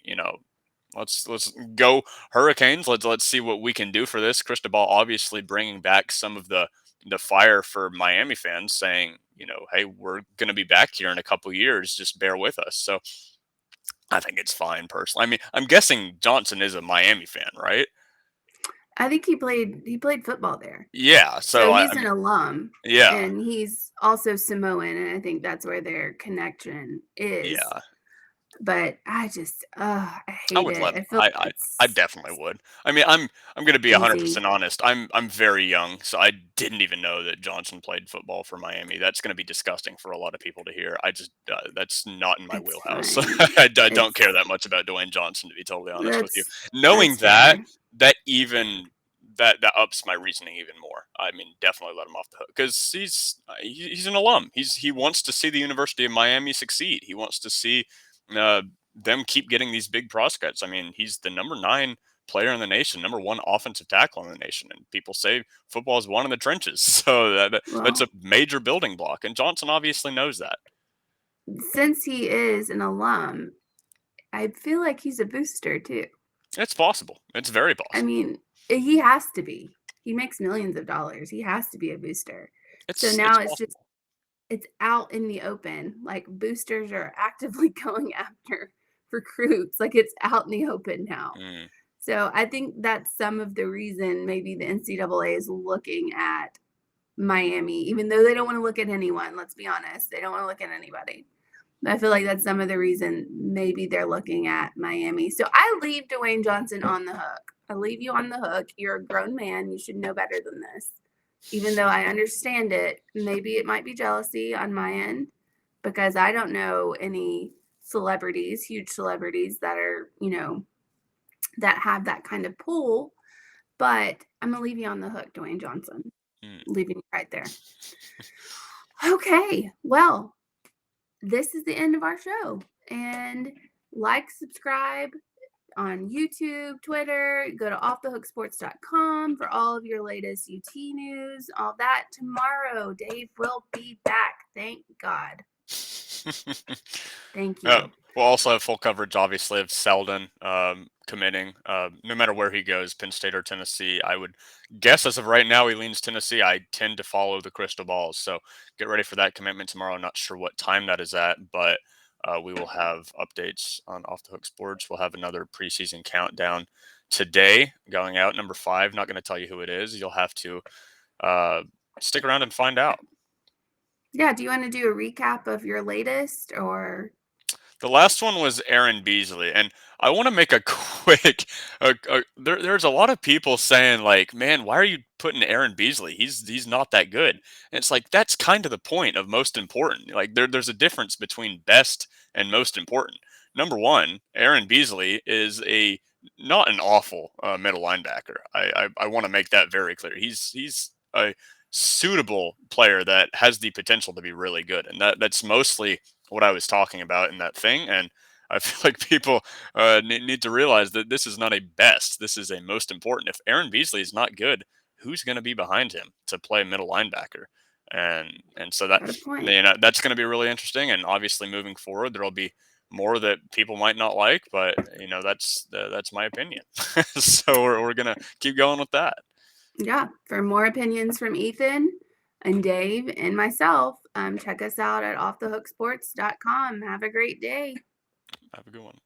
let's go Hurricanes. Let's see what we can do for this." Cristobal obviously bringing back some of the fire for Miami fans, saying, "Hey, we're going to be back here in a couple years. Just bear with us." So I think it's fine personally. I mean, I'm guessing Johnson is a Miami fan, right? I think he played football there. Yeah, so he's an alum. Yeah, and he's also Samoan, and I think that's where their connection is. Yeah. But I just, I I hate would it. love. I feel like I it's definitely would. I mean, I'm going to be easy. 100% honest. I'm very young, so I didn't even know that Johnson played football for Miami. That's going to be disgusting for a lot of people to hear. I just that's not in my It's wheelhouse. fine. I don't It's care that much about Dwayne Johnson, to be totally honest with you. Knowing that's fair. that even that ups my reasoning even more. I mean, definitely let him off the hook because he's an alum. He wants to see the University of Miami succeed. He wants to see uh, them keep getting these big prospects. I mean, he's the number 9 player in the nation, number 1 offensive tackle in the nation, and people say football is won in the trenches. So that's Well, a major building block, and Johnson obviously knows that. since he is an alum, I feel like he's a booster too. It's possible. It's very I possible. mean, he has to be. He makes millions of dollars. He has to be a booster. So It's now possible. it's out in the open. Like boosters are actively going after recruits. Like it's out in the open now. Mm, So I think that's some of the reason maybe the NCAA is looking at Miami, even though they don't want to look at anyone. Let's be honest. They don't want to look at anybody. I feel like that's some of the reason maybe they're looking at Miami. So I leave Dwayne Johnson on the hook. I leave you on the hook. You're a grown man. You should know better than this. Even though I understand it, maybe it might be jealousy on my end because I don't know any celebrities, huge celebrities that are, that have that kind of pull. But I'm going to leave you on the hook, Dwayne Johnson. mm. Leaving you right there. Okay. Well, this is the end of our show. And subscribe on YouTube, Twitter. Go to offthehooksports.com for all of your latest UT news, all that. Tomorrow, Dave will be back. Thank God. Thank you. We'll also have full coverage, obviously, of Selden committing. No matter where he goes, Penn State or Tennessee, I would guess as of right now he leans Tennessee. I tend to follow the crystal balls, so get ready for that commitment tomorrow. I'm not sure what time that is at, but we will have updates on Off the Hook Sports. We'll have another preseason countdown today going out. Number 5. Not going to tell you who it is. You'll have to stick around and find out. Yeah. Do you want to do a recap of your latest or? The last one was Aaron Beasley, and I want to make a quick. There's a lot of people saying like, "Man, why are you putting Aaron Beasley? He's not that good." And it's like that's kind of the point of most important. Like there's a difference between best and most important. Number 1, Aaron Beasley is not an awful middle linebacker. I want to make that very clear. He's a suitable player that has the potential to be really good, and that's mostly what I was talking about in that thing. And I feel like people need to realize that this is not a best. This is a most important. If Aaron Beasley is not good, who's going to be behind him to play middle linebacker? And so that Got a point. that's going to be really interesting. And obviously, moving forward, there'll be more that people might not like, but that's my opinion. So we're gonna keep going with that. Yeah. For more opinions from Ethan and Dave and myself, check us out at offthehooksports.com. Have a great day. Have a good one.